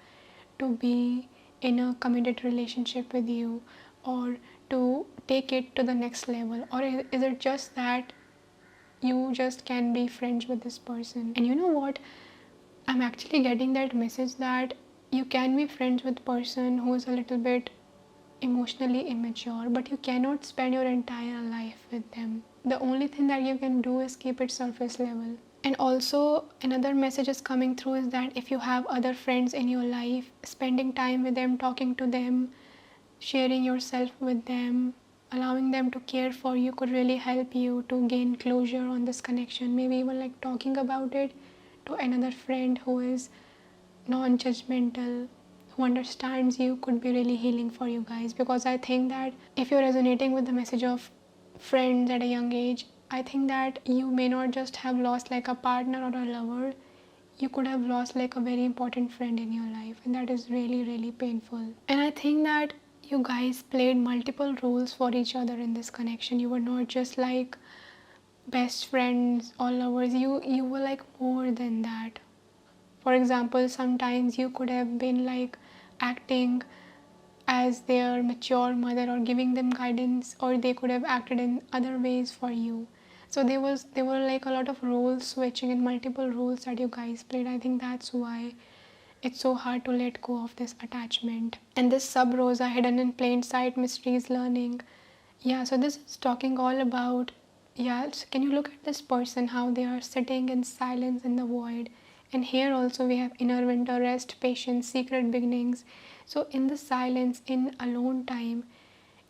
to be in a committed relationship with you, or to take it to the next level, or is it just that you just can be friends with this person. And you know what, I'm actually getting that message that you can be friends with a person who is a little bit emotionally immature, but you cannot spend your entire life with them. The only thing that you can do is keep it surface level. And also, another message is coming through is that if you have other friends in your life, spending time with them, talking to them, sharing yourself with them, allowing them to care for you could really help you to gain closure on this connection. Maybe even like talking about it to another friend who is non-judgmental, who understands you, could be really healing for you guys. Because I think that if you're resonating with the message of friends at a young age, I think that you may not just have lost like a partner or a lover, you could have lost like a very important friend in your life, and that is really really painful. And I think that you guys played multiple roles for each other in this connection. You were not just like best friends or lovers, you were like more than that. For example, sometimes you could have been like acting as their mature mother or giving them guidance, or they could have acted in other ways for you. So there were like a lot of role switching and multiple roles that you guys played. I think that's why it's so hard to let go of this attachment. And this sub rosa, hidden in plain sight, mysteries learning. Yeah, so this is talking all about, yeah, so can you look at this person, how they are sitting in silence in the void. And here also we have inner winter, rest, patience, secret beginnings. So in the silence, in alone time,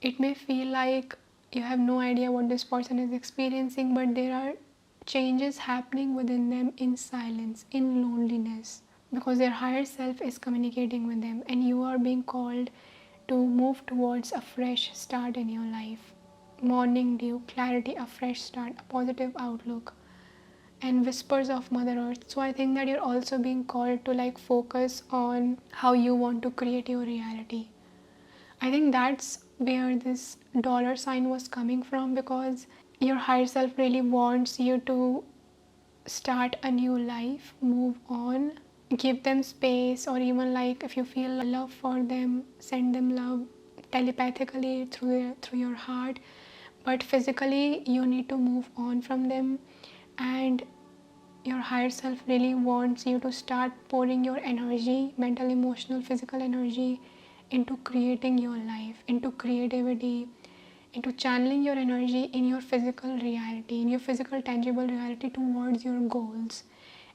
it may feel like you have no idea what this person is experiencing, but there are changes happening within them in silence, in loneliness, because their higher self is communicating with them, and you are being called to move towards a fresh start in your life. Morning dew, clarity, a fresh start, a positive outlook, and whispers of Mother Earth. So I think that you're also being called to like focus on how you want to create your reality. I think that's where this dollar sign was coming from, because your higher self really wants you to start a new life, move on, give them space, or even like if you feel love for them, send them love telepathically through your heart. But physically, you need to move on from them, and your higher self really wants you to start pouring your energy, mental, emotional, physical energy, into creating your life, into creativity, into channeling your energy in your physical reality, in your physical tangible reality towards your goals,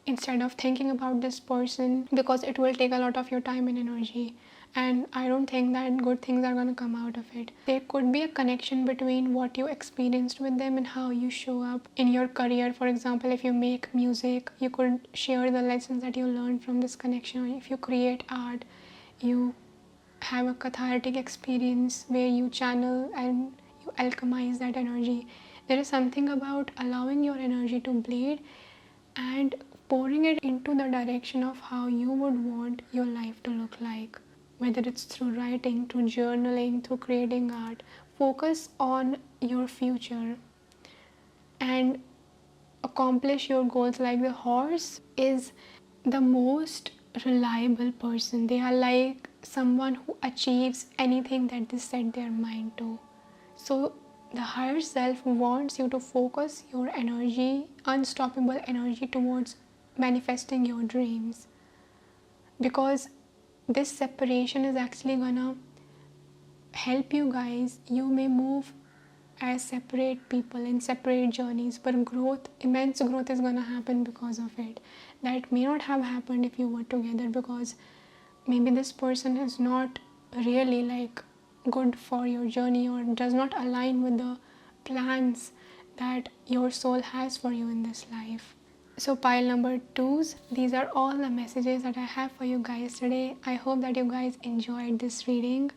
instead of thinking about this person, because it will take a lot of your time and energy, and I don't think that good things are going to come out of it. There could be a connection between what you experienced with them and how you show up in your career. For example, if you make music, you could share the lessons that you learned from this connection. If you create art, you have a cathartic experience where you channel and you alchemize that energy. There is something about allowing your energy to bleed and pouring it into the direction of how you would want your life to look like. Whether it's through writing, through journaling, through creating art, focus on your future and accomplish your goals. Like the horse is the most reliable person. They are like someone who achieves anything that they set their mind to. So the higher self wants you to focus your energy, unstoppable energy, towards manifesting your dreams, because this separation is actually gonna help you guys. You may move as separate people in separate journeys, but growth, immense growth, is gonna happen because of it. That may not have happened if you were together, because maybe this person is not really like good for your journey or does not align with the plans that your soul has for you in this life. So pile number twos, these are all the messages that I have for you guys today. I hope that you guys enjoyed this reading.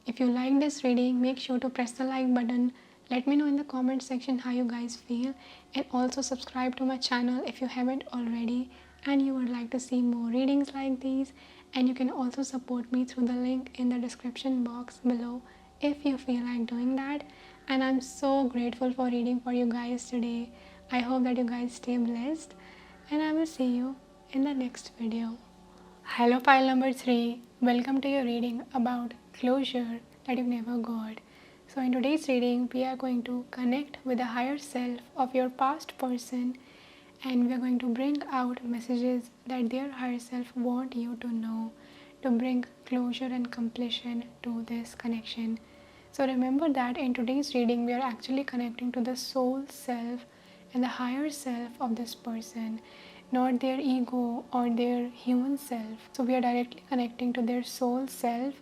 If you like this reading, make sure to press the like button. Let me know in the comment section how you guys feel, and also subscribe to my channel if you haven't already and you would like to see more readings like these. And you can also support me through the link in the description box below if you feel like doing that. And I'm so grateful for reading for you guys today. I hope that you guys stay blessed, and I will see you in the next video. Hello pile number 3, welcome to your reading about closure that you never got. So in today's reading, we are going to connect with the higher self of your past person, and we are going to bring out messages that their higher self want you to know, to bring closure and completion to this connection. So remember that in today's reading, we are actually connecting to the soul self and the higher self of this person, not their ego or their human self. So we are directly connecting to their soul self,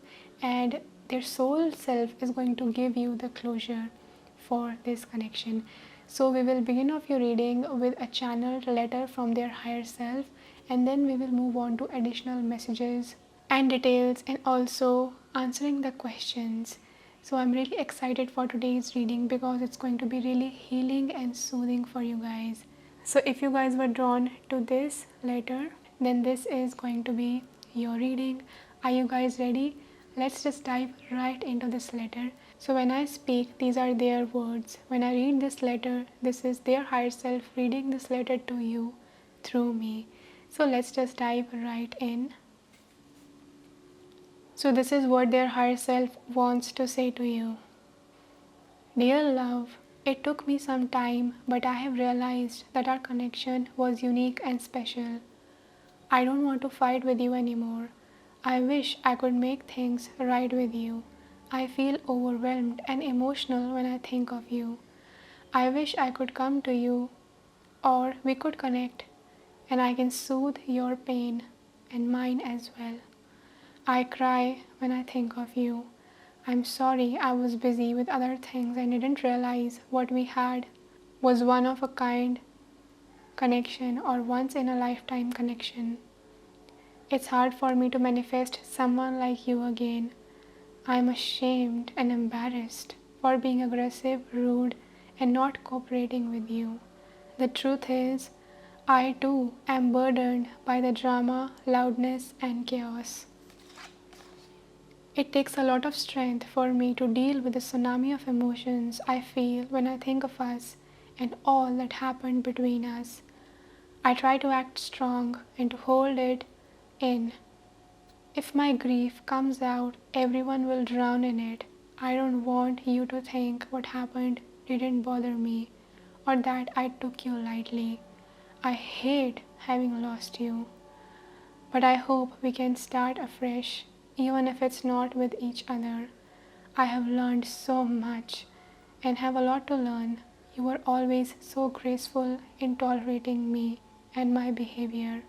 and their soul self is going to give you the closure for this connection. So we will begin off your reading with a channeled letter from their higher self, and then we will move on to additional messages and details, and also answering the questions. So I'm really excited for today's reading because it's going to be really healing and soothing for you guys. So if you guys were drawn to this letter, then this is going to be your reading. Are you guys ready? Let's just dive right into this letter. So when I speak, these are their words. When I read this letter, this is their higher self reading this letter to you through me. So let's just dive right in. So this is what their higher self wants to say to you. Dear love, it took me some time, but I have realized that our connection was unique and special. I don't want to fight with you anymore. I wish I could make things right with you. I feel overwhelmed and emotional when I think of you. I wish I could come to you, or we could connect, and I can soothe your pain and mine as well. I cry when I think of you. I'm sorry I was busy with other things and didn't realize what we had was one of a kind connection or once in a lifetime connection. It's hard for me to manifest someone like you again. I'm ashamed and embarrassed for being aggressive, rude, and not cooperating with you. The truth is, I too am burdened by the drama, loudness, and chaos. It takes a lot of strength for me to deal with the tsunami of emotions I feel when I think of us and all that happened between us. I try to act strong and to hold it in. If my grief comes out, everyone will drown in it. I don't want you to think what happened didn't bother me, or that I took you lightly. I hate having lost you, but I hope we can start afresh, even if it's not with each other. I have learned so much and have a lot to learn. You were always so graceful in tolerating me and my behavior.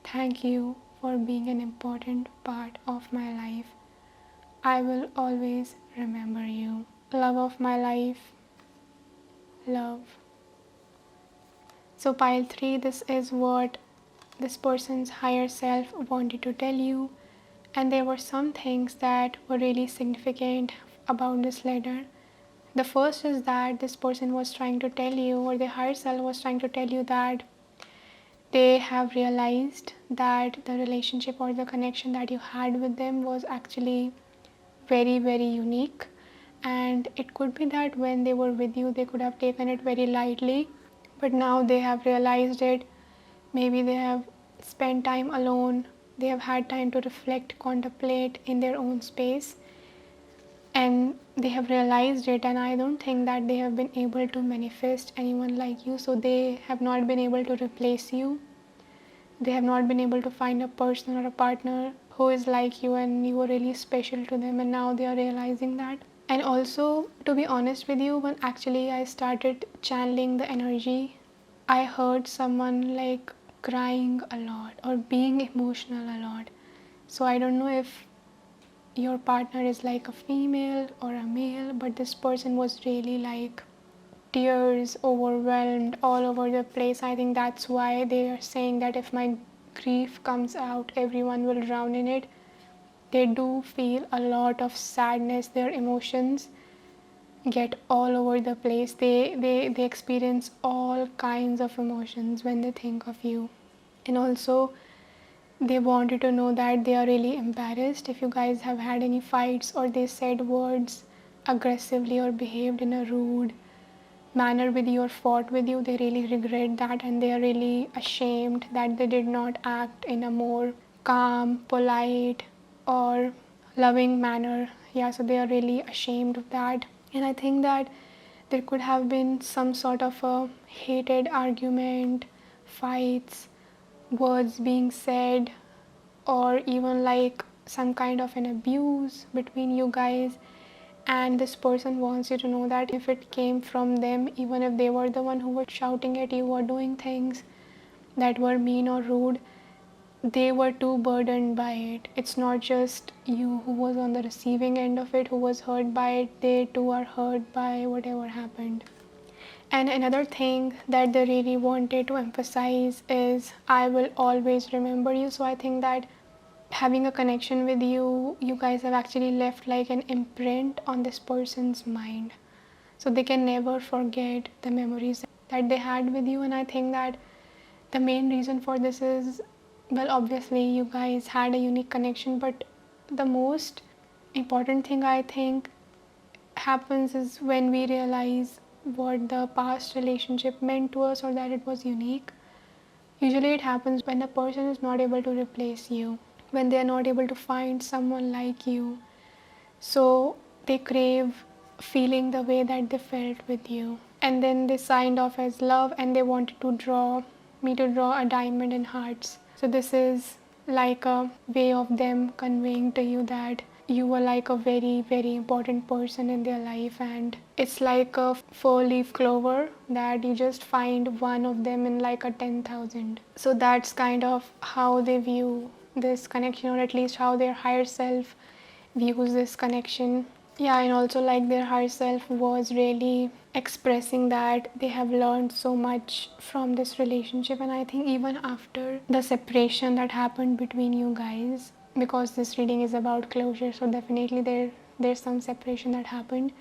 Thank you for being an important part of my life. I will always remember you. Love of my life, love. So, pile 3, this is what this person's higher self wanted to tell you. And there were some things that were really significant about this letter. The first is that this person was trying to tell you, or the higher self was trying to tell you, that they have realized that the relationship or the connection that you had with them was actually very, very unique. And it could be that when they were with you, they could have taken it very lightly, but now they have realized it. Maybe they have spent time alone, they have had time to reflect, contemplate in their own space, and they have realized it. And I don't think that they have been able to manifest anyone like you, so they have not been able to replace you. They have not been able to find a person or a partner who is like you and you were really special to them, and now they are realizing that. And also, to be honest with you, when actually I started channeling the energy, I heard someone like crying a lot or being emotional a lot. So I don't know if your partner is like a female or a male, but this person was really like tears, overwhelmed, all over the place. I think that's why they are saying that if my grief comes out, everyone will drown in it. They do feel a lot of sadness. Their emotions get all over the place. They experience all kinds of emotions when they think of you. And also, they want you to know that they are really embarrassed if you guys have had any fights or they said words aggressively or behaved in a rude manner with you or fought with you. They really regret that, and they are really ashamed that they did not act in a more calm, polite, or loving manner. Yeah, so they are really ashamed of that. And I think that there could have been some sort of a hated argument, fights, words being said, or even like some kind of an abuse between you guys. And this person wants you to know that if it came from them, even if they were the one who were shouting at you or doing things that were mean or rude, they were too burdened by it. It's not just you who was on the receiving end of it, who was hurt by it. They too are hurt by whatever happened. And another thing that they really wanted to emphasize is, I will always remember you. So I think that having a connection with you, you guys have actually left like an imprint on this person's mind. So they can never forget the memories that they had with you. And I think that the main reason for this is, well, obviously you guys had a unique connection, but the most important thing I think happens is when we realize what the past relationship meant to us or that it was unique. Usually it happens when a person is not able to replace you, when they are not able to find someone like you. So they crave feeling the way that they felt with you. And then they signed off as love, and they wanted to draw me to draw a diamond in hearts. So this is like a way of them conveying to you that you were like a very, very important person in their life. And it's like a 4-leaf clover that you just find one of them in like a 10,000. So that's kind of how they view this connection, or at least how their higher self views this connection. Yeah, and also like their higher self was really expressing that they have learned so much from this relationship. And I think even after the separation that happened between you guys, because this reading is about closure, so definitely there's some separation that happened.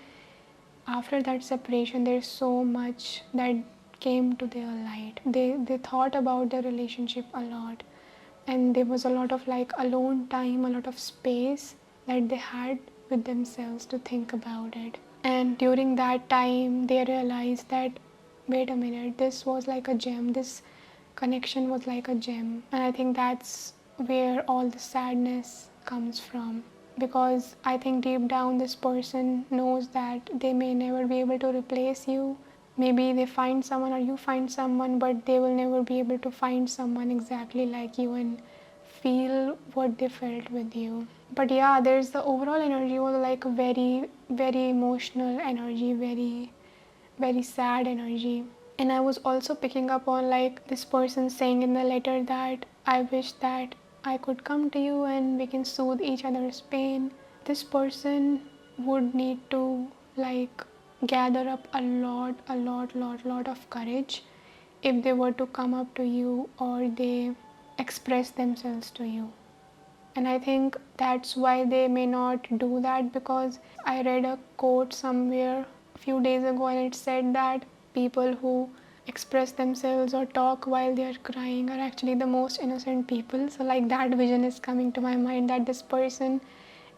After that separation, there's so much that came to their light. They thought about their relationship a lot, and there was a lot of like alone time, a lot of space that they had with themselves to think about it. And during that time, they realized that, wait a minute, this was like a gem, this connection was like a gem. And I think that's where all the sadness comes from, because I think deep down this person knows that they may never be able to replace you, Maybe they find someone or you find someone, but they will never be able to find someone exactly like you and feel what they felt with you. But yeah, there's the overall energy was like very, very emotional energy, very, very sad energy. And I was also picking up on like this person saying in the letter that I wish that I could come to you and we can soothe each other's pain. This person would need to like gather up a lot of courage if they were to come up to you or they express themselves to you. And I think that's why they may not do that, because I read a quote somewhere a few days ago and it said that people who express themselves or talk while they are crying are actually the most innocent people. So like that vision is coming to my mind, that this person,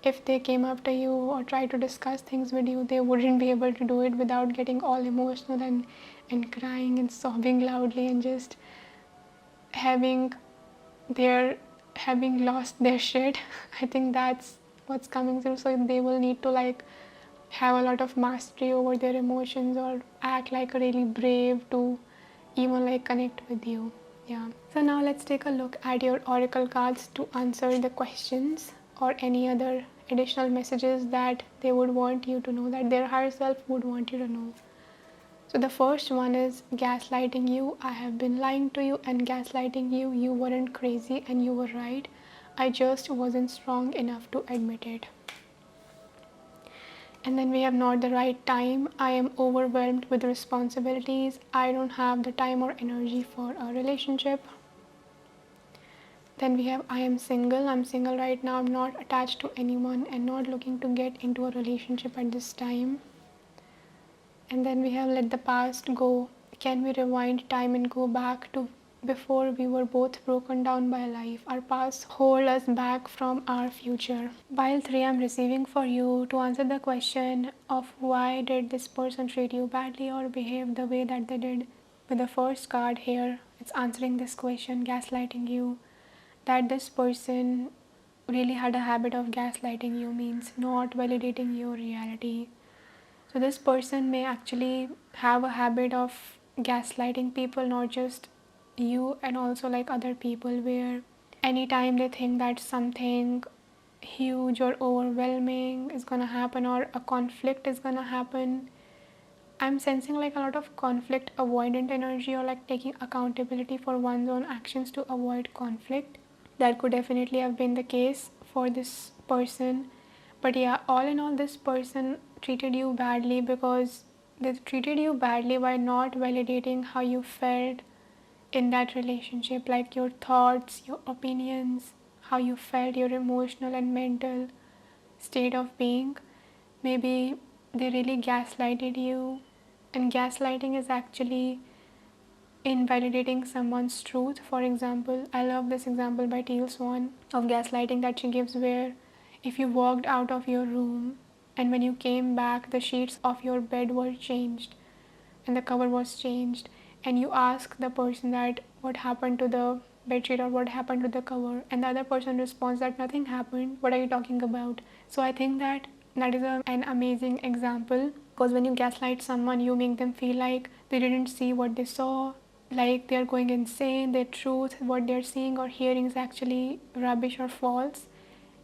if they came up to you or try to discuss things with you, they wouldn't be able to do it without getting all emotional and crying and sobbing loudly and just having their having lost their shit. I think that's what's coming through. So they will need to like have a lot of mastery over their emotions or act like really brave to even like connect with you. Yeah. So now let's take a look at your oracle cards to answer the questions or any other additional messages that they would want you to know, that their higher self would want you to know. So the first one is gaslighting you. I have been lying to you and gaslighting you. You weren't crazy and you were right. I just wasn't strong enough to admit it. And then we have not the right time. I am overwhelmed with responsibilities. I don't have the time or energy for a relationship. Then we have I am single. I'm single right now. I'm not attached to anyone and not looking to get into a relationship at this time. And then we have let the past go. Can we rewind time and go back to before we were both broken down by life? Our past hold us back from our future. Pile 3, I'm receiving for you to answer the question of why did this person treat you badly or behave the way that they did. With the first card here, it's answering this question, gaslighting you. That this person really had a habit of gaslighting you means not validating your reality. So this person may actually have a habit of gaslighting people, not just you, and also like other people, where anytime they think that something huge or overwhelming is gonna happen or a conflict is gonna happen, I'm sensing like a lot of conflict avoidant energy or like taking accountability for one's own actions to avoid conflict. That could definitely have been the case for this person. But yeah, all in all, this person treated you badly because they treated you badly by not validating how you felt in that relationship, like your thoughts, your opinions, how you felt, your emotional and mental state of being. Maybe they really gaslighted you, and gaslighting is actually invalidating someone's truth. For example, I love this example by Teal Swan of gaslighting that she gives, where if you walked out of your room and when you came back, the sheets of your bed were changed and the cover was changed, and you ask the person that what happened to the bedsheet or what happened to the cover, and the other person responds that nothing happened, what are you talking about? So I think that that is an amazing example, because when you gaslight someone, you make them feel like they didn't see what they saw, like they're going insane, their truth, what they're seeing or hearing is actually rubbish or false.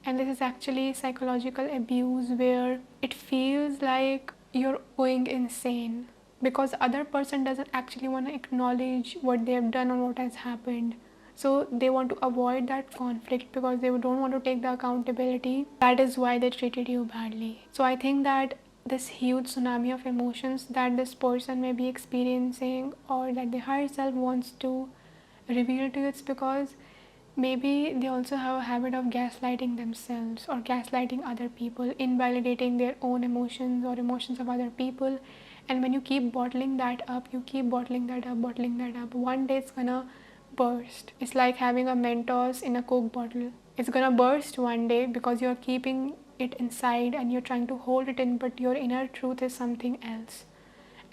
And this is actually psychological abuse, where it feels like you're going insane because the other person doesn't actually want to acknowledge what they have done or what has happened. So they want to avoid that conflict because they don't want to take the accountability. That is why they treated you badly. So I think that this huge tsunami of emotions that this person may be experiencing or that the higher self wants to reveal to you, it's because maybe they also have a habit of gaslighting themselves or gaslighting other people, invalidating their own emotions or emotions of other people. And when you keep bottling that up, you keep bottling that up, bottling that up, one day it's gonna burst. It's like having a Mentos in a Coke bottle. It's gonna burst one day because you're keeping it inside and you're trying to hold it in, but your inner truth is something else.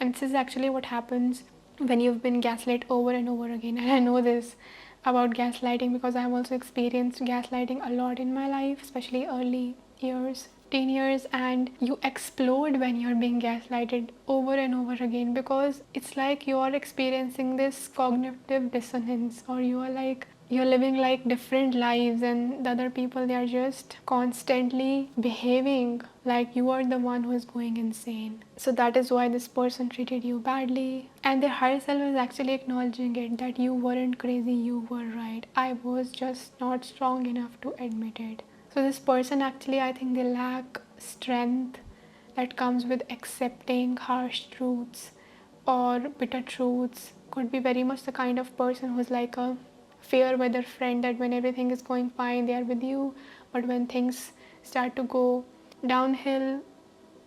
And this is actually what happens when you've been gaslit over and over again. And I know this about gaslighting because I have also experienced gaslighting a lot in my life, especially early. years, 15 years, and you explode when you're being gaslighted over and over again, because it's like you're experiencing this cognitive dissonance, or you're living like different lives, and the other people, they are just constantly behaving like you are the one who is going insane. So that is why this person treated you badly, and their higher self is actually acknowledging it, that you weren't crazy, you were right, I was just not strong enough to admit it. So this person, actually, I think they lack strength that comes with accepting harsh truths or bitter truths. Could be very much the kind of person who's like a fair weather friend, that when everything is going fine, they are with you, but when things start to go downhill,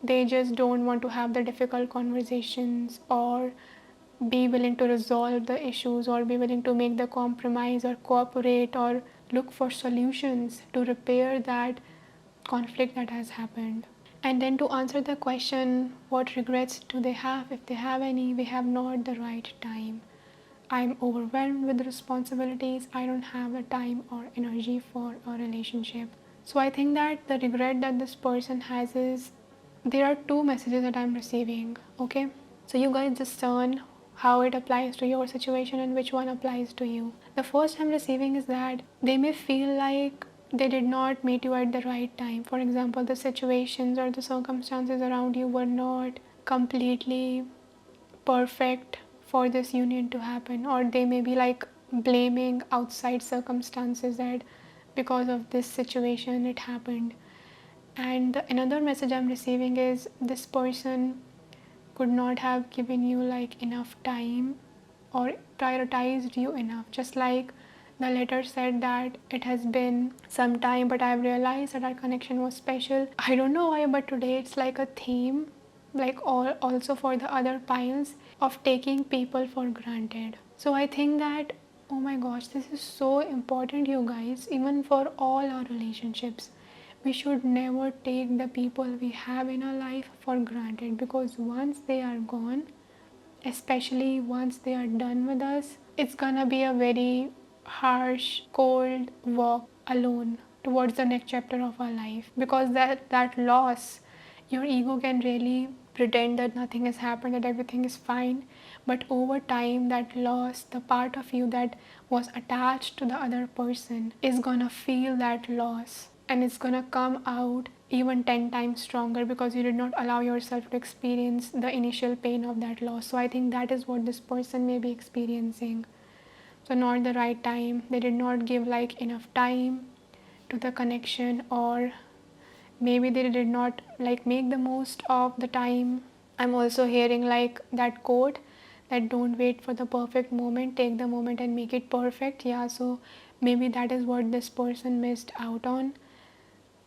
they just don't want to have the difficult conversations, or be willing to resolve the issues, or be willing to make the compromise, or cooperate, or look for solutions to repair that conflict that has happened. And then to answer the question, what regrets do they have? If they have any, we have not the right time. I'm overwhelmed with responsibilities. I don't have the time or energy for a relationship. So I think that the regret that this person has is, there are two messages that I'm receiving. Okay, so you guys discern how it applies to your situation and which one applies to you. The first I'm receiving is that they may feel like they did not meet you at the right time. For example, the situations or the circumstances around you were not completely perfect for this union to happen, or they may be like blaming outside circumstances that because of this situation it happened. And another message I'm receiving is, this person could not have given you like enough time or prioritized you enough. Just like the letter said that it has been some time, but I've realized that our connection was special. I don't know why, but today it's like a theme, like all also for the other piles, of taking people for granted. So I think that, oh my gosh, this is so important, you guys, even for all our relationships. We should never take the people we have in our life for granted, because once they are gone, especially once they are done with us, it's gonna be a very harsh, cold walk alone towards the next chapter of our life. Because that loss, your ego can really pretend that nothing has happened, that everything is fine, but over time, that loss, the part of you that was attached to the other person, is gonna feel that loss, and it's gonna come out even 10 times stronger, because you did not allow yourself to experience the initial pain of that loss. So I think that is what this person may be experiencing. So not the right time, they did not give like enough time to the connection, or maybe they did not like make the most of the time. I'm also hearing like that quote, that don't wait for the perfect moment, take the moment and make it perfect. Yeah, so maybe that is what this person missed out on.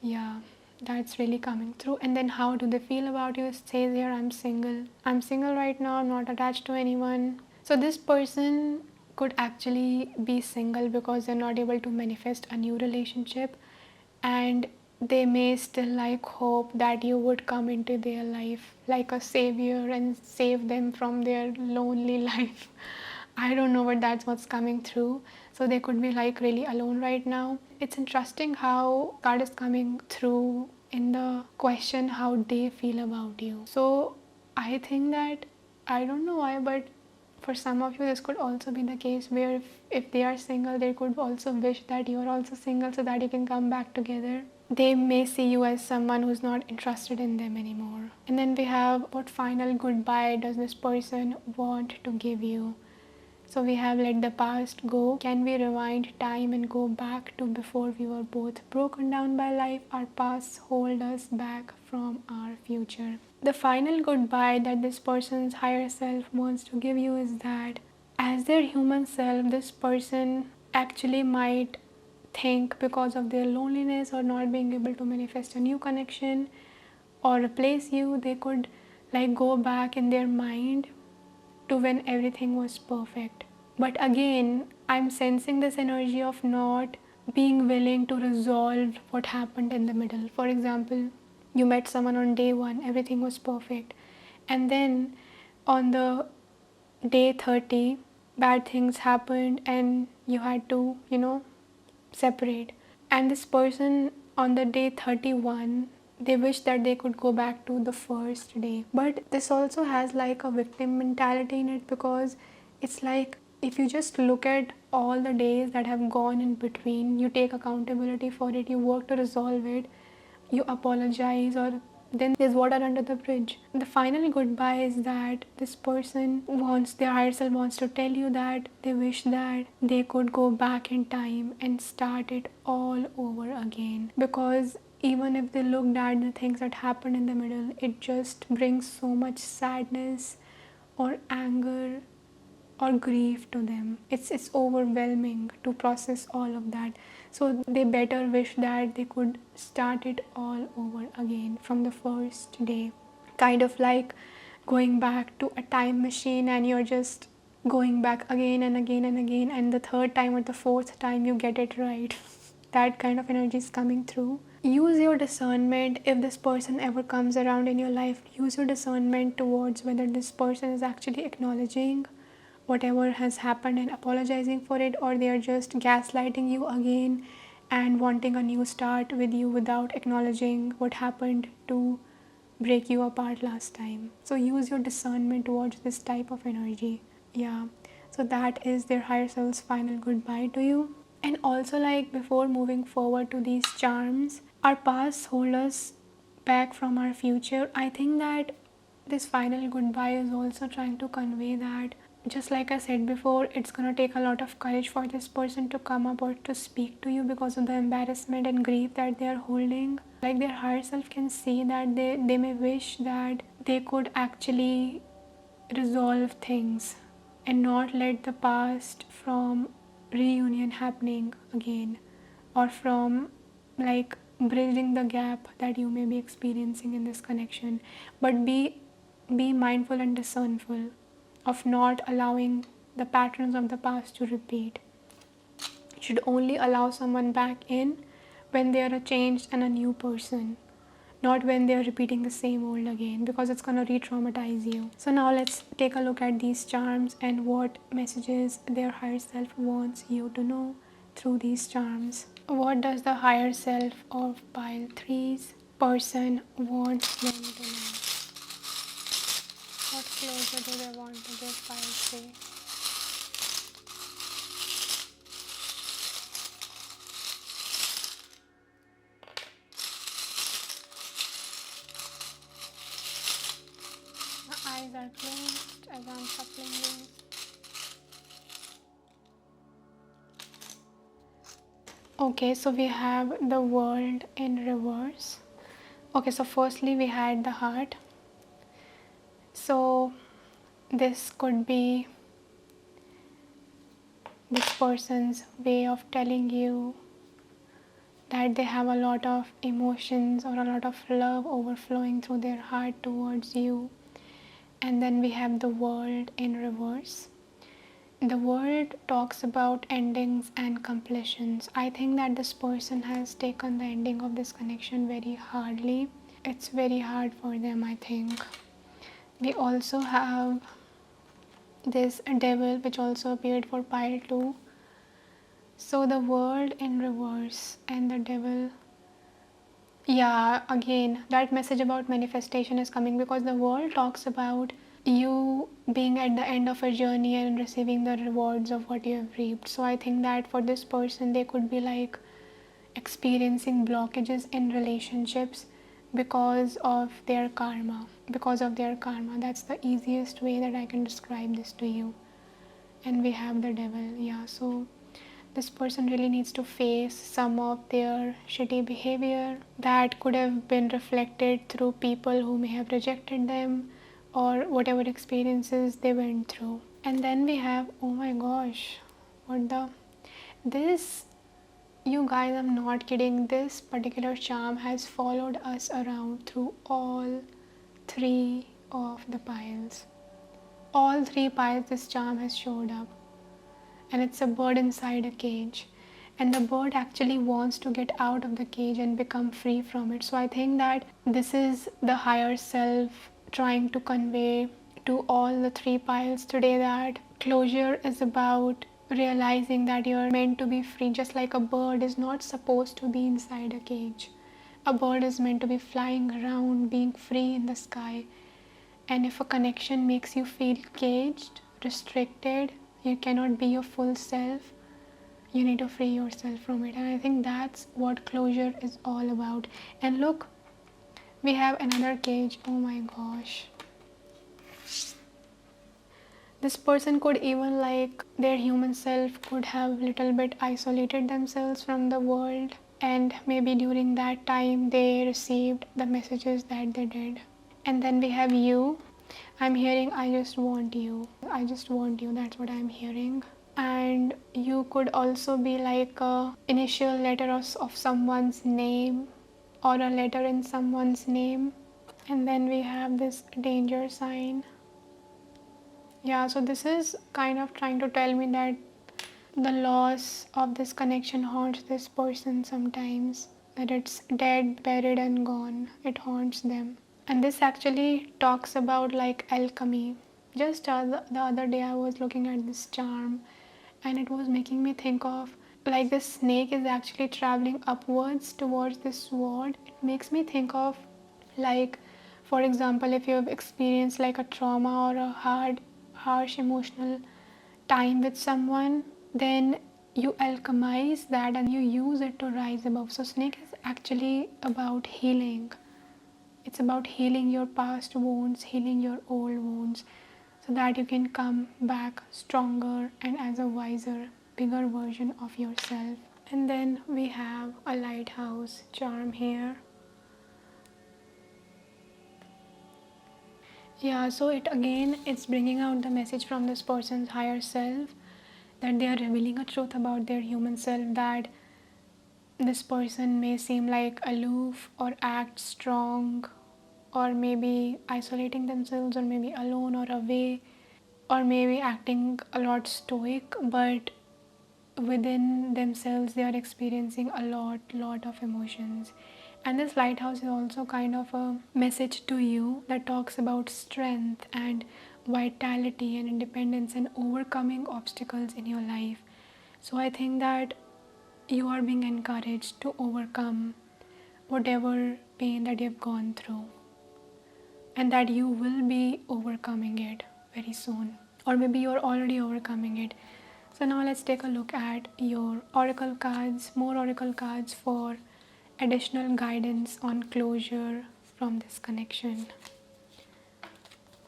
Yeah, that's really coming through. And then how do they feel about you? It says here, I'm single. I'm single right now, I'm not attached to anyone. So this person could actually be single because they're not able to manifest a new relationship, and they may still like hope that you would come into their life like a savior and save them from their lonely life. I don't know, but that's what's coming through. So they could be like really alone right now. It's interesting how God is coming through in the question how they feel about you. So I think that, I don't know why, but for some of you this could also be the case where if they are single, they could also wish that you are also single so that you can come back together. They may see you as someone who's not interested in them anymore. And then we have, what final goodbye does this person want to give you? So we have let the past go. Can we rewind time and go back to before we were both broken down by life? Our pasts hold us back from our future. The final goodbye that this person's higher self wants to give you is that as their human self, this person actually might think, because of their loneliness or not being able to manifest a new connection or replace you, they could like go back in their mind to when everything was perfect. But again, I'm sensing this energy of not being willing to resolve what happened in the middle. For example, you met someone on day one, everything was perfect, and then on the day 30, bad things happened and you had to, separate. And this person on the day 31 they wish that they could go back to the first day. But this also has like a victim mentality in it, because it's like if you just look at all the days that have gone in between, you take accountability for it, you work to resolve it, you apologize, or then there's water under the bridge. The final goodbye is that this person wants, their higher self wants to tell you that they wish that they could go back in time and start it all over again. Because even if they looked at the things that happened in the middle, it just brings so much sadness or anger or grief to them. It's overwhelming to process all of that. So they better wish that they could start it all over again from the first day. Kind of like going back to a time machine and you're just going back again and again and again, and the third time or the fourth time you get it right. That kind of energy is coming through. Use your discernment. If this person ever comes around in your life, use your discernment towards whether this person is actually acknowledging whatever has happened and apologizing for it, or they are just gaslighting you again and wanting a new start with you without acknowledging what happened to break you apart last time. So use your discernment towards this type of energy. Yeah, so that is their higher self's final goodbye to you. And also, like, before moving forward to these charms, our past hold us back from our future. I think that this final goodbye is also trying to convey that, just like I said before, it's gonna take a lot of courage for this person to come up or to speak to you because of the embarrassment and grief that they are holding. Like, their higher self can see that they may wish that they could actually resolve things and not let the past from reunion happening again, or from like bridging the gap that you may be experiencing in this connection. But be mindful and discernful of not allowing the patterns of the past to repeat. You should only allow someone back in when they are a changed and a new person, not when they are repeating the same old again, because it's going to re-traumatize you. So now let's take a look at these charms and what messages their higher self wants you to know through these charms. What does the higher self of pile 3's person want them to know? What closure do they want to give pile 3? My eyes are closed as I'm shuffling these. Okay, so we have the world in reverse. Okay, so firstly we had the heart. So this could be this person's way of telling you that they have a lot of emotions or a lot of love overflowing through their heart towards you. And then we have the world in reverse. The world talks about endings and completions. I think that this person has taken the ending of this connection very hardly. It's very hard for them, I think. We also have this devil, which also appeared for pile 2. So the world in reverse and the devil. Yeah, again, that message about manifestation is coming, because the world talks about you being at the end of a journey and receiving the rewards of what you have reaped. So I think that for this person, they could be like experiencing blockages in relationships because of their karma. That's the easiest way that I can describe this to you. And we have the devil. Yeah, so this person really needs to face some of their shitty behavior that could have been reflected through people who may have rejected them, or whatever experiences they went through. And then we have, oh my gosh, this, you guys, I'm not kidding, this particular charm has followed us around through all 3 of the piles. All 3 piles this charm has showed up. And it's a bird inside a cage. And the bird actually wants to get out of the cage and become free from it. So I think that this is the higher self trying to convey to all the 3 piles today that closure is about realizing that you're meant to be free, just like a bird is not supposed to be inside a cage. A bird is meant to be flying around, being free in the sky. And if a connection makes you feel caged, restricted, you cannot be your full self, you need to free yourself from it. And I think that's what closure is all about. And look, we have another cage. Oh my gosh. This person could even, like, their human self could have little bit isolated themselves from the world, and maybe during that time they received the messages that they did. And then we have you. I'm hearing I just want you. I just want you. That's what I'm hearing. And you could also be like a initial letter of someone's name, or a letter in someone's name. And then we have this danger sign. Yeah, so this is kind of trying to tell me that the loss of this connection haunts this person sometimes, that it's dead, buried, and gone. It haunts them. And this actually talks about like alchemy. Just the other day I was looking at this charm, and it was making me think of like this snake is actually traveling upwards towards this sword. It makes me think of, like, for example, if you have experienced like a trauma or a harsh emotional time with someone, then you alchemize that and you use it to rise above. So snake is actually about healing. It's about healing your past wounds, healing your old wounds, so that you can come back stronger and as a wiser, bigger version of yourself. And then we have a lighthouse charm here. Yeah, so it's bringing out the message from this person's higher self, that they are revealing a truth about their human self, that this person may seem like aloof or act strong, or maybe isolating themselves, or maybe alone or away, or maybe acting a lot stoic, but within themselves they are experiencing a lot of emotions. And this lighthouse is also kind of a message to you that talks about strength and vitality and independence and overcoming obstacles in your life. So I think that you are being encouraged to overcome whatever pain that you've gone through, and that you will be overcoming it very soon, or maybe you're already overcoming it. So now let's take a look at your oracle cards, more oracle cards for additional guidance on closure from this connection.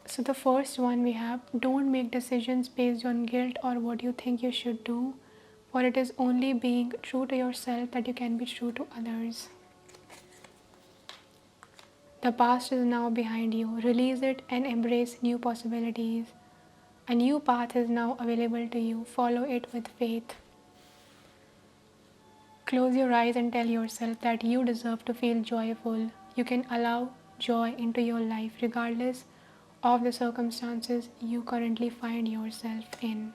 So the first one we have, don't make decisions based on guilt or what you think you should do, for it is only being true to yourself that you can be true to others. The past is now behind you. Release it and embrace new possibilities. A new path is now available to you. Follow it with faith. Close your eyes and tell yourself that you deserve to feel joyful. You can allow joy into your life regardless of the circumstances you currently find yourself in.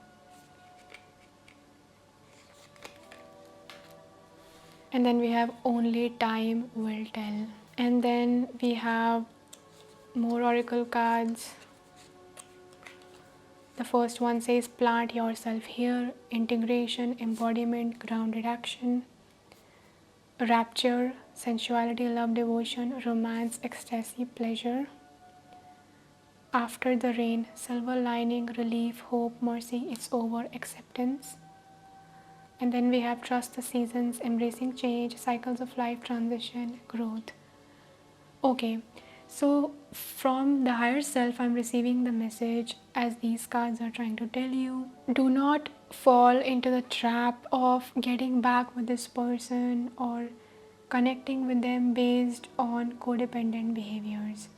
And then we have only time will tell. And then we have more oracle cards. The first one says, plant yourself here. Integration, embodiment, grounded action. Rapture, sensuality, love, devotion, romance, ecstasy, pleasure. After the rain, silver lining, relief, hope, mercy, it's over, acceptance. And then we have trust the seasons, embracing change, cycles of life, transition, growth. Okay, so from the higher self, I'm receiving the message as these cards are trying to tell you, do not fall into the trap of getting back with this person or connecting with them based on codependent behaviors.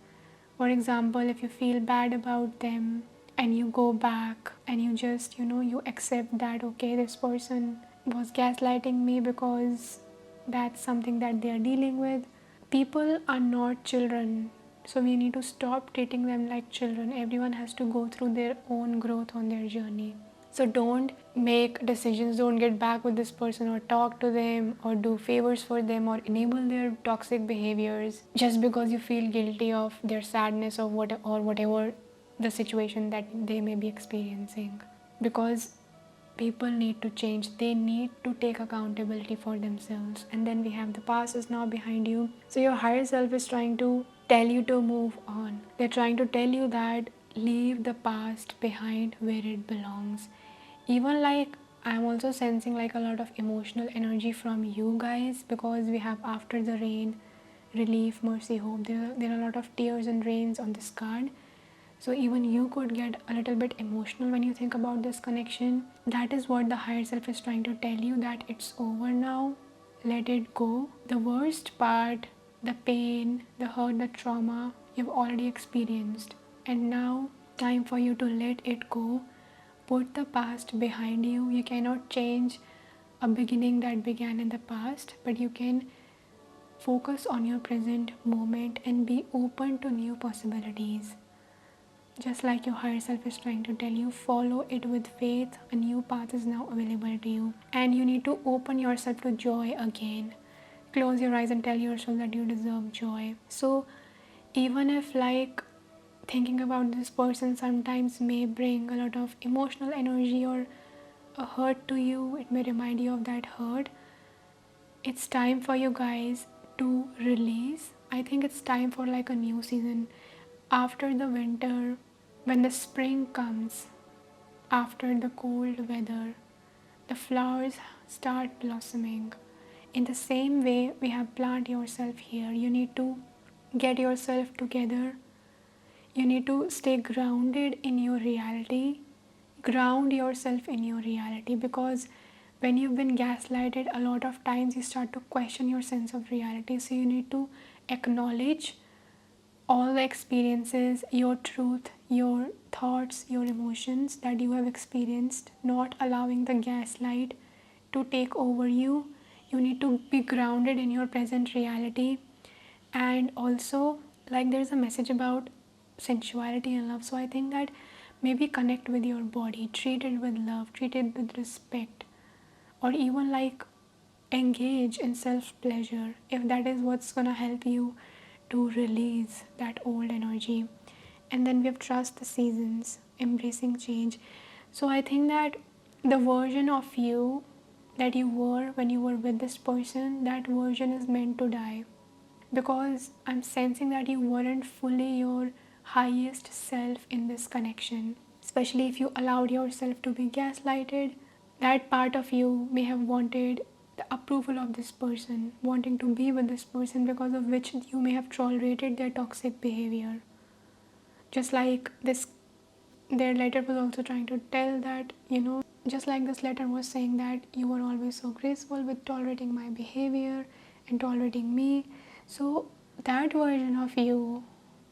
For example, if you feel bad about them and you go back and you just, you accept that, okay, this person was gaslighting me because that's something that they are dealing with. People are not children, so we need to stop treating them like children. Everyone has to go through their own growth on their journey. So don't make decisions, don't get back with this person or talk to them or do favors for them or enable their toxic behaviors just because you feel guilty of their sadness or whatever the situation that they may be experiencing. Because people need to change. They need to take accountability for themselves. And then we have the past is now behind you. So your higher self is trying to tell you to move on. They're trying to tell you that leave the past behind where it belongs. Even like I'm also sensing like a lot of emotional energy from you guys, because we have after the rain, relief, mercy, hope. There are a lot of tears and rains on this card. So even you could get a little bit emotional when you think about this connection. That is what the higher self is trying to tell you, that it's over now. Let it go. The worst part, the pain, the hurt, the trauma, you've already experienced. And now, time for you to let it go. Put the past behind you. You cannot change a beginning that began in the past, but you can focus on your present moment and be open to new possibilities. Just like your higher self is trying to tell you, follow it with faith. A new path is now available to you. And you need to open yourself to joy again. Close your eyes and tell yourself that you deserve joy. So even if like thinking about this person sometimes may bring a lot of emotional energy or a hurt to you, it may remind you of that hurt. It's time for you guys to release. I think it's time for like a new season. After the winter, when the spring comes, after the cold weather, the flowers start blossoming. In the same way, we have plant yourself here. You need to get yourself together. You need to stay grounded in your reality. Ground yourself in your reality, because when you've been gaslighted, a lot of times you start to question your sense of reality. So you need to acknowledge all the experiences, your truth, your thoughts, your emotions that you have experienced, not allowing the gaslight to take over you. You need to be grounded in your present reality. And also, like, there's a message about sensuality and love. So I think that maybe connect with your body, treat it with love, treat it with respect, or even like engage in self pleasure, if that is what's gonna help you to release that old energy. And then we have trust the seasons, embracing change. So I think that the version of you that you were when you were with this person, that version is meant to die, because I'm sensing that you weren't fully your highest self in this connection. Especially if you allowed yourself to be gaslighted, that part of you may have wanted the approval of this person, wanting to be with this person, because of which you may have tolerated their toxic behavior. Just like this, their letter was also trying to tell that, just like this letter was saying that you were always so graceful with tolerating my behavior and tolerating me. So that version of you,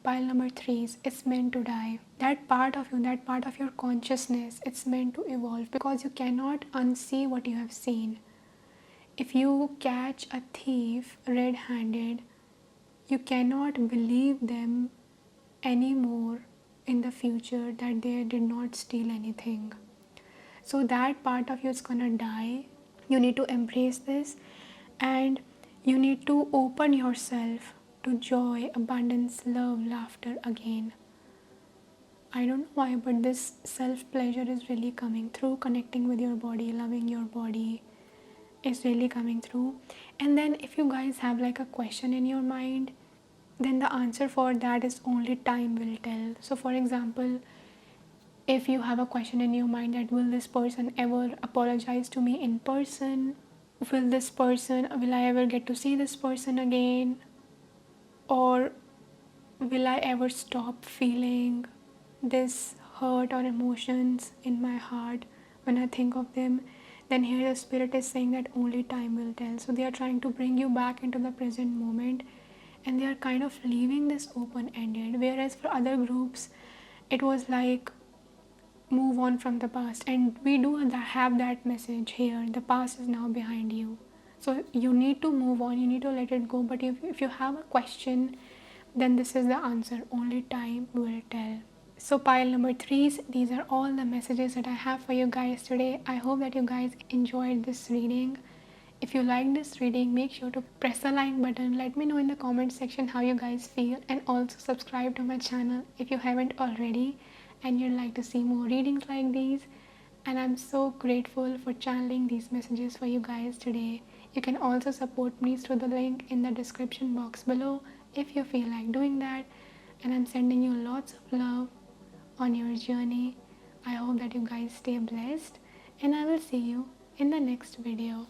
pile number 3, it's meant to die. That part of you, that part of your consciousness, it's meant to evolve, because you cannot unsee what you have seen. If you catch a thief red-handed, you cannot believe them anymore in the future that they did not steal anything. So that part of you is gonna die. You need to embrace this, and you need to open yourself to joy, abundance, love, laughter again. I don't know why, but this self-pleasure is really coming through. Connecting with your body, loving your body is really coming through. And then if you guys have like a question in your mind, then the answer for that is only time will tell. So for example, if you have a question in your mind that will this person ever apologize to me in person, will I ever get to see this person again, or will I ever stop feeling this hurt or emotions in my heart when I think of them, then here the spirit is saying that only time will tell. So they are trying to bring you back into the present moment, and they are kind of leaving this open-ended. Whereas for other groups, it was like move on from the past, and we do have that message here. The past is now behind you, so you need to move on, you need to let it go. But if you have a question, then this is the answer: only time will tell. So pile number 3, these are all the messages that I have for you guys today. I hope that you guys enjoyed this reading. If you like this reading, make sure to press the like button. Let me know in the comment section how you guys feel, and also subscribe to my channel if you haven't already and you'd like to see more readings like these. And I'm so grateful for channeling these messages for you guys today. You can also support me through the link in the description box below if you feel like doing that. And I'm sending you lots of love on your journey. I hope that you guys stay blessed, and I will see you in the next video.